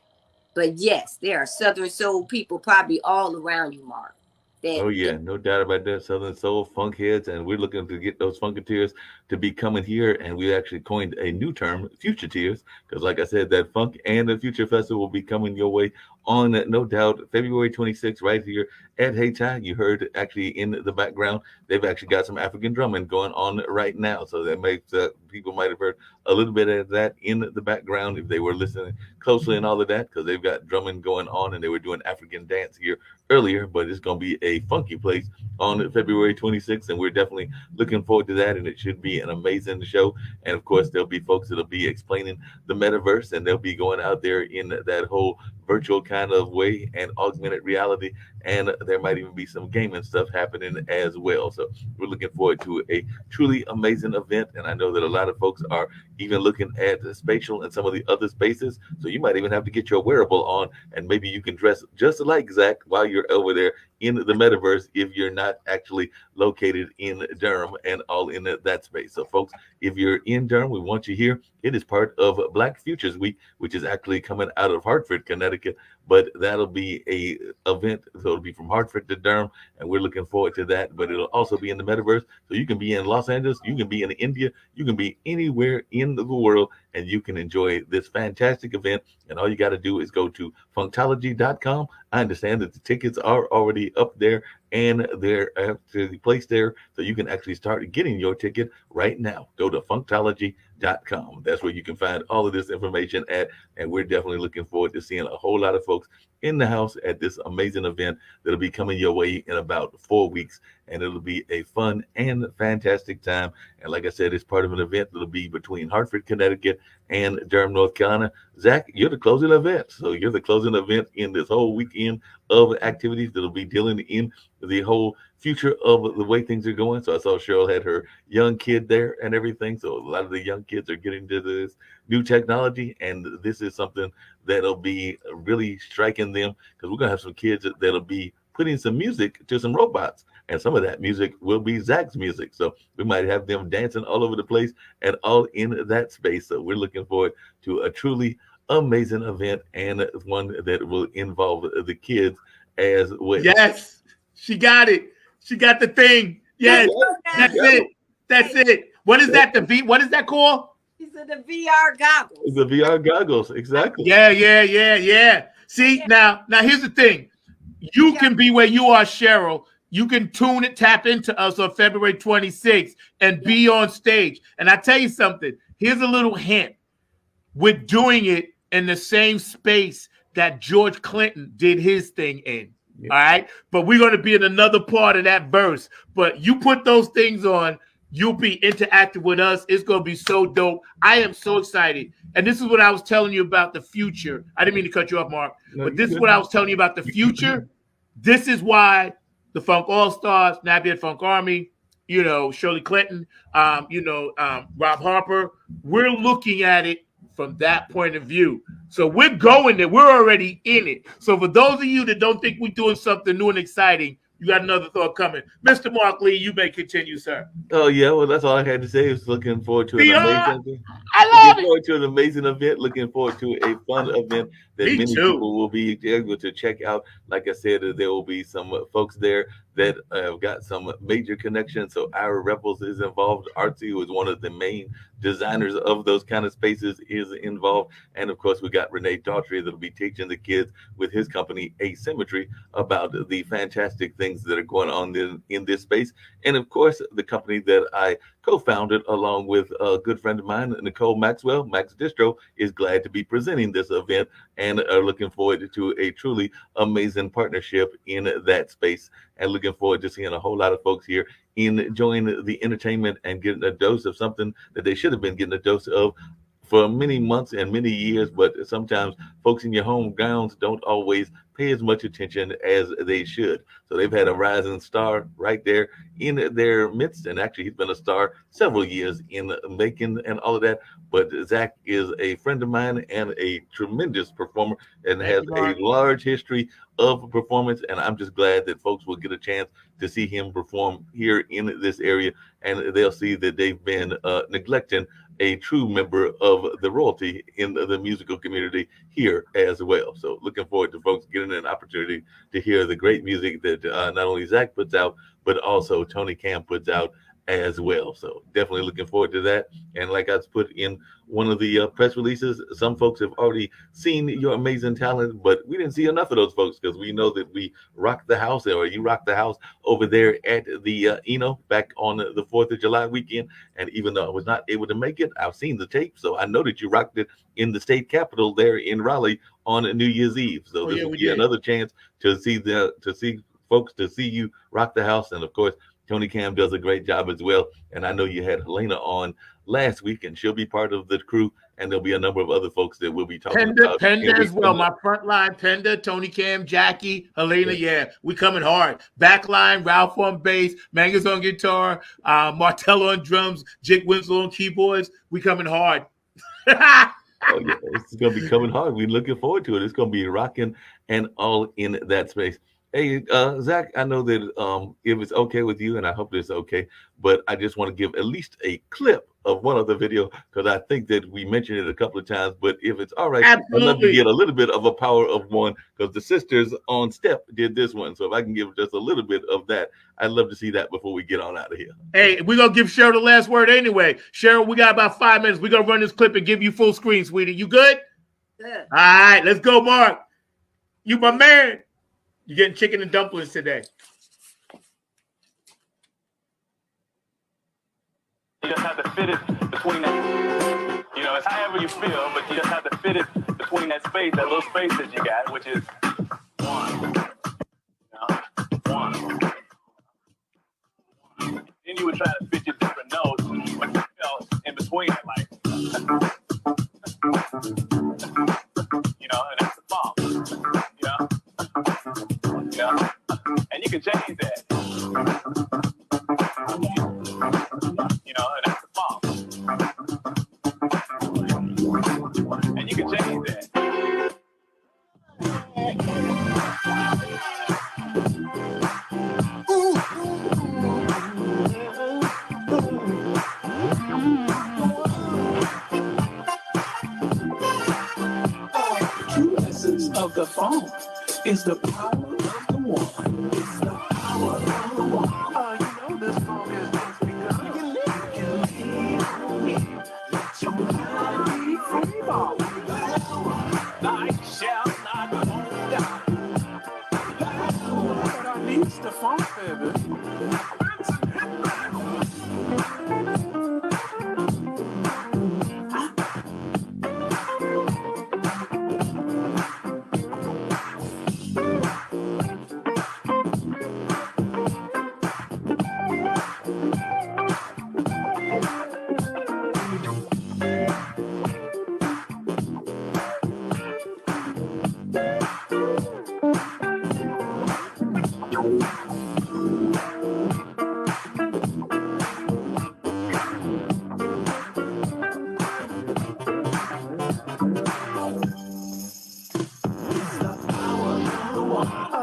But yes, there are Southern soul people probably all around you, Mark. Oh That yeah, no doubt about that. Southern Soul Funk Heads, and we're looking to get those Funkateers to be coming here. And we actually coined a new term, Future Tears, because like I said, that Funk and the Future Festival will be coming your way on no doubt February 26th, right here at Hayti. You heard actually in the background, they've actually got some African drumming going on right now, so that makes people might have heard a little bit of that in the background if they were listening closely and all of that, because they've got drumming going on and they were doing African dance here earlier. But it's going to be a funky place on February 26th, and we're definitely looking forward to that. And it should be an amazing show. And of course, there'll be folks that'll be explaining the metaverse, and they'll be going out there in that whole virtual kind of way and augmented reality. And there might even be some gaming stuff happening as well. So we're looking forward to a truly amazing event. And I know that a lot of folks are even looking at the spatial and some of the other spaces. So you might even have to get your wearable on, and maybe you can dress just like Zach while you're over there in the metaverse if you're not actually located in Durham and all in that space. So, folks, if you're in Durham, we want you here. It is part of Black Futures Week, which is actually coming out of Hartford, Connecticut. But that'll be a event, so it'll be from Hartford to Durham, and we're looking forward to that. But it'll also be in the metaverse, so you can be in Los Angeles, you can be in India, you can be anywhere in the world, and you can enjoy this fantastic event. And all you got to do is go to funktology.com. I understand that the tickets are already up there and they're actually placed there, so you can actually start getting your ticket right now. Go to funktology.com. That's where you can find all of this information at, and we're definitely looking forward to seeing a whole lot of folks in the house at this amazing event that'll be coming your way in about 4 weeks, and it'll be a fun and fantastic time. And like I said, it's part of an event that'll be between Hartford, Connecticut, and Durham, North Carolina. Zach, you're the closing event, so you're the closing event in this whole weekend of activities that'll be dealing in the whole future of the way things are going. So I saw Cheryl had her young kid there and everything. So a lot of the young kids are getting to this new technology, and this is something that'll be really striking them, because we're gonna have some kids that'll be putting some music to some robots. and some of that music will be Zach's music. So we might have them dancing all over the place and all in that space. So we're looking forward to a truly amazing event and one that will involve the kids as well. Yes, she got it. She got the thing. Yes, that's it. That's it. What is that? What is that called? These are the VR goggles. The VR goggles, exactly. Yeah. See, now here's the thing. You can be where you are, Cheryl. You can tap into us on February 26th and be on stage. And I tell you something, here's a little hint. We're doing it in the same space that George Clinton did his thing in. All right. But we're going to be in another part of that verse. But you put those things on, you'll be interactive with us. It's going to be so dope. I am so excited. And this is what I was telling you about the future. I didn't mean to cut you off, Mark. But this is what I was telling you about the future. This is why the Funk All-Stars, Navier Funk Army, Shirley Clinton, Rob Harper, we're looking at it from that point of view. So we're going there. We're already in it. So for those of you that don't think we're doing something new and exciting, you got another thought coming. Mr. Mark Lee, you may continue, sir. Oh, yeah. Well, that's all I had to say. Is looking forward to an amazing looking forward to an amazing event. Looking forward to a fun event that many people will be able to check out. Like I said, there will be some folks there that have got some major connections. So Ira Rebels is involved. Artsy, who is one of the main designers of those kind of spaces, is involved. And of course, we got Renee Daughtry that'll be teaching the kids with his company Asymmetry about the fantastic things that are going on in this space. And of course, the company that I co-founded along with a good friend of mine, Nicole Maxwell, Max Distro, is glad to be presenting this event and are looking forward to a truly amazing partnership in that space, and looking forward to seeing a whole lot of folks here enjoying the entertainment and getting a dose of something that they should have been getting a dose of for many months and many years. But sometimes folks in your home grounds don't always pay as much attention as they should. So they've had a rising star right there in their midst. And actually, he's been a star several years in making and all of that. But Zach is a friend of mine and a tremendous performer and has a large history of performance. And I'm just glad that folks will get a chance to see him perform here in this area. And they'll see that they've been neglecting a true member of the royalty in the musical community here as well. So looking forward to folks getting an opportunity to hear the great music that not only Zach puts out, but also Tony Cam puts out as well. So definitely looking forward to that. And like I put in one of the press releases, some folks have already seen your amazing talent, but we didn't see enough of those folks because we know that we rocked the house, or you rocked the house over there at the back on the 4th of July weekend. And even though I was not able to make it, I've seen the tape, so I know that you rocked it in the state capitol there in Raleigh on New Year's Eve. So this will be another chance to see you rock the house. And of course, Tony Cam does a great job as well. And I know you had Helena on last week, and she'll be part of the crew. And there'll be a number of other folks that we'll be talking about. Penda as well. My front line, Penda, Tony Cam, Jackie, Helena. Yeah, we coming hard. Back line, Ralph on bass, Mangus on guitar, Martello on drums, Jake Winslow on keyboards. We coming hard. Oh, yeah, it's going to be coming hard. We're looking forward to it. It's going to be rocking and all in that space. Hey, Zach, I know that if it's okay with you, and I hope it's okay, but I just want to give at least a clip of one of the video because I think that we mentioned it a couple of times. But if it's all right, I'd love to get a little bit of a power of one because the sisters on Step did this one. So if I can give just a little bit of that, I'd love to see that before we get on out of here. Hey, we're going to give Cheryl the last word anyway. Cheryl, we got about 5 minutes. We're going to run this clip and give you full screen, sweetie. You good? Good. All right, let's go, Mark. You my man. You're getting chicken and dumplings today. You just have to fit it between that. It's however you feel, but you just have to fit it between that space, that little space that you got, which is one. One. Then you would try to fit your different notes, but you felt in between it, like, and that's the bomb. And you can change that. And that's the bomb. And you can change that. Ooh. of the funk is the power of the one. It's the power of the one. You know this funk has just begun. You can lean on me. Let your mind be free. I shall not go down. But I need the funk, baby.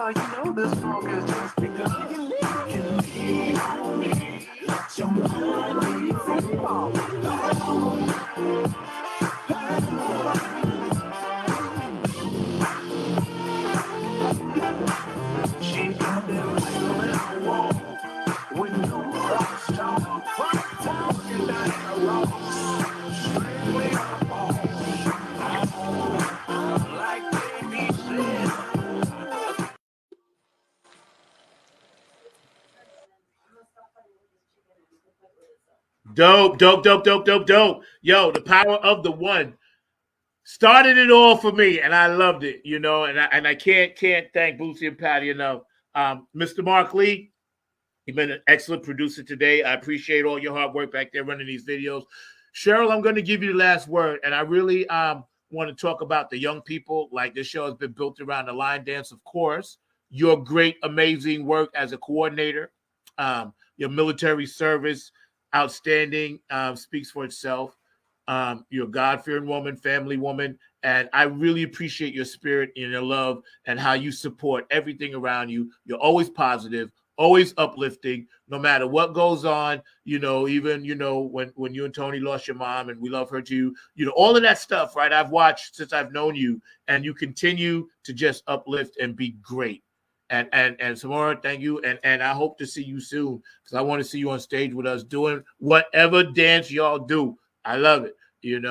You know this funk has just begun. You can lean on me. Let your mind be free. She got that wiggle in her wall with no cross talk. From town, you got a rock. Strictly a ball. Like baby said. Dope, dope, dope, dope, dope, dope. Yo, the power of the one started it all for me, and I loved it. You know, and I can't thank Bootsy and Patty enough. Mr. Mark Lee, you've been an excellent producer today. I appreciate all your hard work back there running these videos. Cheryl, I'm going to give you the last word, and I really want to talk about the young people. Like, this show has been built around the line dance, of course. Your great, amazing work as a coordinator, your military service, outstanding, speaks for itself. You're a God-fearing woman, family woman, and I really appreciate your spirit and your love and how you support everything around you. You're always positive, always uplifting, no matter what goes on. You know, even when you and Tony lost your mom, and we love her too. You know, all of that stuff, right? I've watched since I've known you, and you continue to just uplift and be great. And Samara, thank you, and I hope to see you soon, because I want to see you on stage with us doing whatever dance y'all do. I love it, and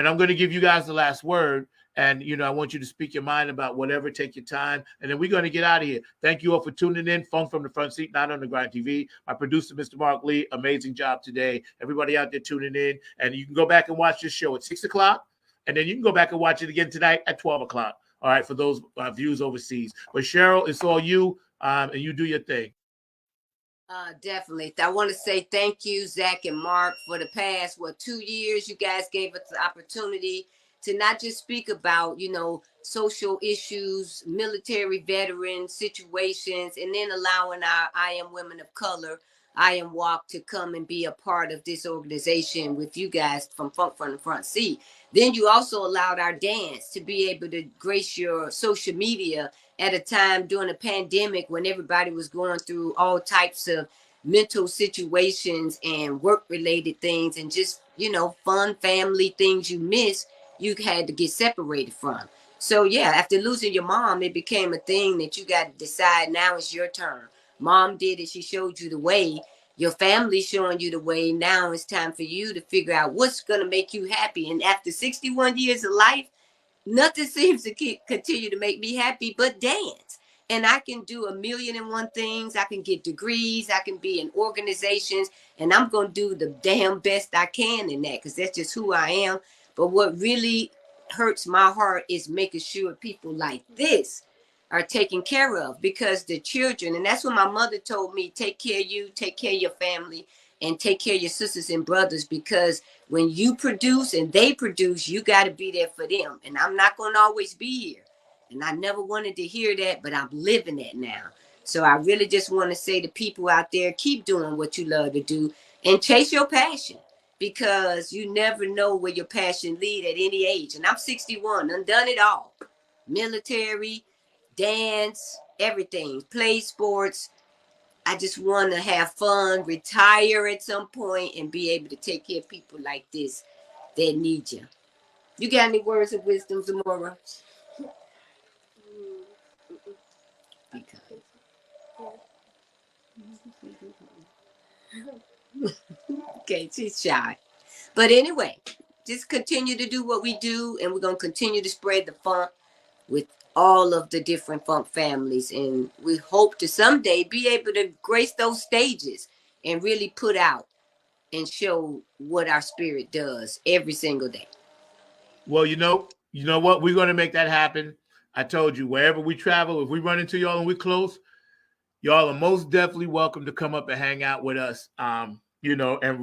I'm going to give you guys the last word. And, I want you to speak your mind about whatever, take your time. And then we're going to get out of here. Thank you all for tuning in. Funk from the Front Seat, not on the Grind TV. My producer, Mr. Mark Lee, amazing job today. Everybody out there tuning in. And you can go back and watch this show at 6 o'clock. And then you can go back and watch it again tonight at 12 o'clock. All right, for those views overseas. But Cheryl, it's all you, and you do your thing. Definitely. I want to say thank you, Zach and Mark, for the past, 2 years. You guys gave us the opportunity to not just speak about, social issues, military veteran situations, and then allowing our I Am Women of Color, I Am WAP, to come and be a part of this organization with you guys from Funk from the Front Seat. Then you also allowed our dance to be able to grace your social media at a time during a pandemic when everybody was going through all types of mental situations and work-related things and just, fun family things you miss, you had to get separated from. So, yeah, after losing your mom, it became a thing that you got to decide now it's your turn. Mom did it. She showed you the way. Your family's showing you the way. Now it's time for you to figure out what's going to make you happy. And after 61 years of life, nothing seems to continue to make me happy but dance. And I can do 1,000,001 things. I can get degrees. I can be in organizations. And I'm going to do the damn best I can in that, because that's just who I am. But what really hurts my heart is making sure people like this are taken care of, because the children, and that's what my mother told me, take care of you, take care of your family, and take care of your sisters and brothers, because when you produce and they produce, you got to be there for them. And I'm not going to always be here. And I never wanted to hear that, but I'm living that now. So I really just want to say to people out there, keep doing what you love to do and chase your passion, because you never know where your passion lead at any age. And I'm 61, I've done it all. Military, dance, everything, play sports. I just want to have fun, retire at some point, and be able to take care of people like this that need you. You got any words of wisdom, Zamora? Okay, she's shy. But anyway, just continue to do what we do, and we're going to continue to spread the funk with all of the different funk families. And we hope to someday be able to grace those stages and really put out and show what our spirit does every single day. Well, you know what? We're going to make that happen. I told you, wherever we travel, if we run into y'all and we're close, y'all are most definitely welcome to come up and hang out with us, and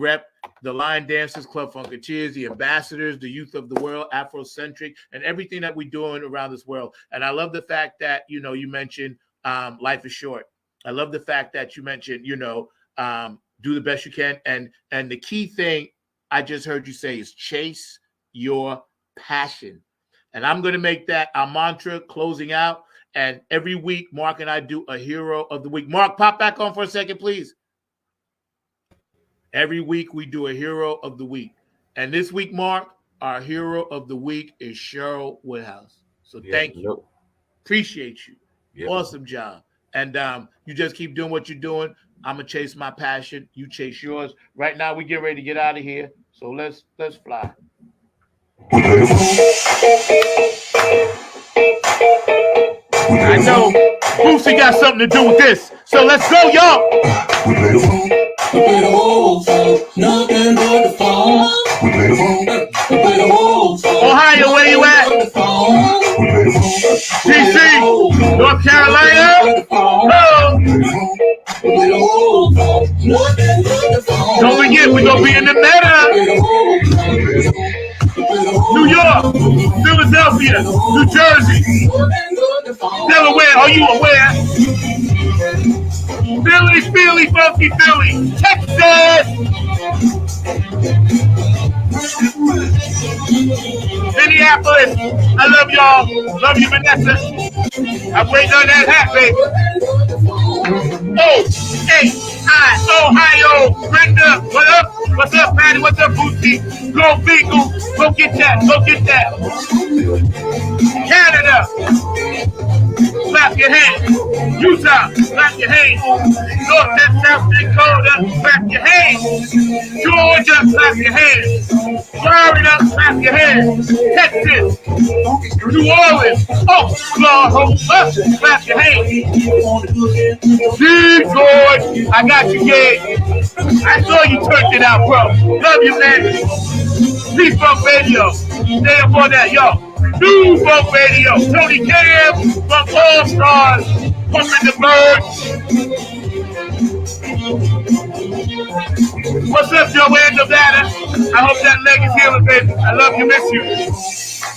rep the line dancers, Club Funkateers, the ambassadors, the youth of the world, Afrocentric, and everything that we're doing around this world. And I love the fact that, you mentioned life is short. I love the fact that you mentioned, do the best you can. And the key thing I just heard you say is chase your passion. And I'm going to make that our mantra closing out. And every week, Mark and I do a hero of the week. Mark, pop back on for a second, please. Every week, we do a hero of the week. And this week, Mark, our hero of the week is Cheryl Woodhouse. So thank you. Appreciate you. Yep. Awesome job. And you just keep doing what you're doing. I'm going to chase my passion. You chase yours. Right now, we get ready to get out of here. So let's fly. I know Boosie got something to do with this. So let's go, y'all. Ohio, where you at? DC, North Carolina. Oh. Don't forget, we're going to be in the meta. New York, Philadelphia, New Jersey, Delaware, are you aware? Philly, funky Philly, Texas, Minneapolis, I love y'all. Love you, Vanessa. I'm waiting on that hat, baby. Ohio, Brenda, what up? What's up, Patty? What's up, Boosie? Go Beagle, go get that. Canada, clap your hands. Utah, clap your hands. North and South Dakota, clap your hands. Georgia, clap your hands. Florida, clap your hands. Texas, New Orleans, Oklahoma, clap your hands. Detroit, I got you, kid. I saw you turned it out, bro. Love you, man. P-Funk Radio. Stay up on that, yo. New Funk Radio. Tony Cam, Funk All Stars, Pumping the Birds. What's up, Joanne Nevada? I hope that leg is healing, baby. I love you, miss you.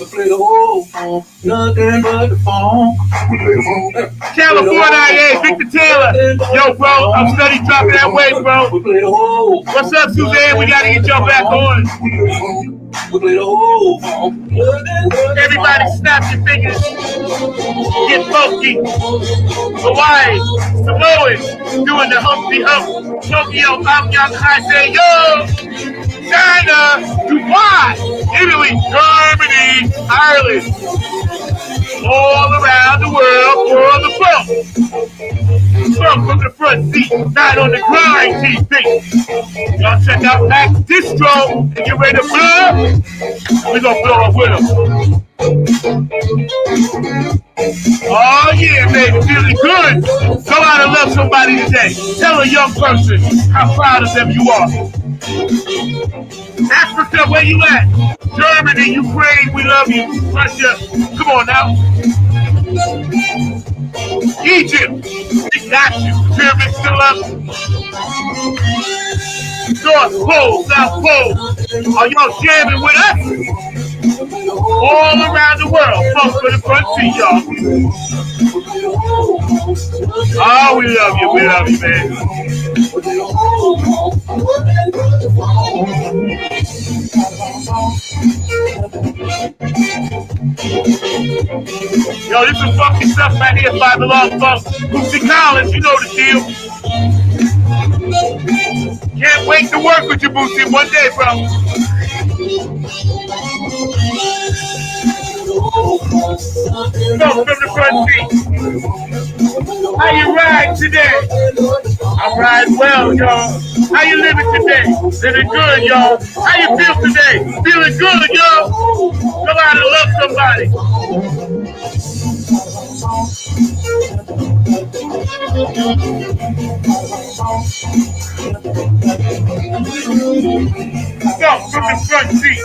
Play the whole phone, nothing but the phone. California, Victor Taylor. Yo, bro, I'm steady dropping that weight, bro. What's up, Suzanne? We got to get y'all back on. Everybody snap your fingers. Get funky. Hawaii, Samoan, doing the humpy hump. Tokyo, I'm young, I say, yo. China, Dubai, Italy, Germany, Ireland, all around the world for the funk. Funk from the front seat, not on the grind TV. Y'all check out Max Distro and get ready to blow. We're going to blow up with them. Oh, yeah, baby, feeling good. Go out and love somebody today. Tell a young person how proud of them you are. Africa, where you at? Germany, Ukraine, we love you. Russia, come on now. Egypt, we got you. Pyramid still up. North Pole, South Pole. Are y'all jamming with us? All around the world, folks for the front seat, y'all. Oh, we love you, man. Yo, this is funky stuff right here by the Long Funk. Boosie Collins, you know the deal. Can't wait to work with you, Boosie, one day, bro. Funk from the front seat. How you ride today? I ride well, y'all. How you living today? Living good, y'all. How you feel today? Feeling good, y'all. Come out and love somebody. Go from the front seat.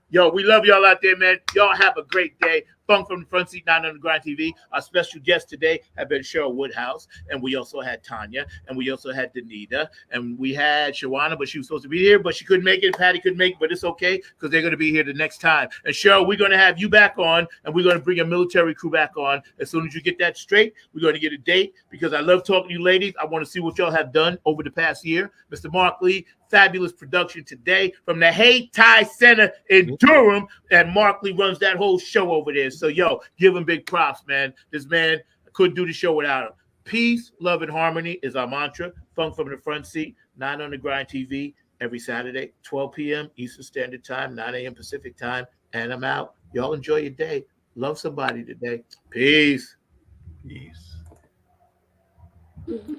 Yo, we love y'all out there, man. Y'all have a great day. Funk from the Front Seat, 9 on the Grind TV. Our special guests today have been Cheryl Woodhouse, and we also had Tanya, and we also had Danita, and we had Shawana, but she was supposed to be here, but she couldn't make it. Patty couldn't make it, but it's okay because they're going to be here the next time. And Cheryl, we're going to have you back on, and we're going to bring a military crew back on. As soon as you get that straight, we're going to get a date because I love talking to you ladies. I want to see what y'all have done over the past year. Mr. Mark Lee, fabulous production today from the Hay Thai Center in Durham, and Mark Lee runs that whole show over there. So, yo, give him big props, man. This man couldn't do the show without him. Peace, love, and harmony is our mantra. Funk from the Front Seat, 9 on the Grind TV, every Saturday, 12 p.m. Eastern Standard Time, 9 a.m. Pacific Time, and I'm out. Y'all enjoy your day. Love somebody today. Peace. Peace. Mm-hmm.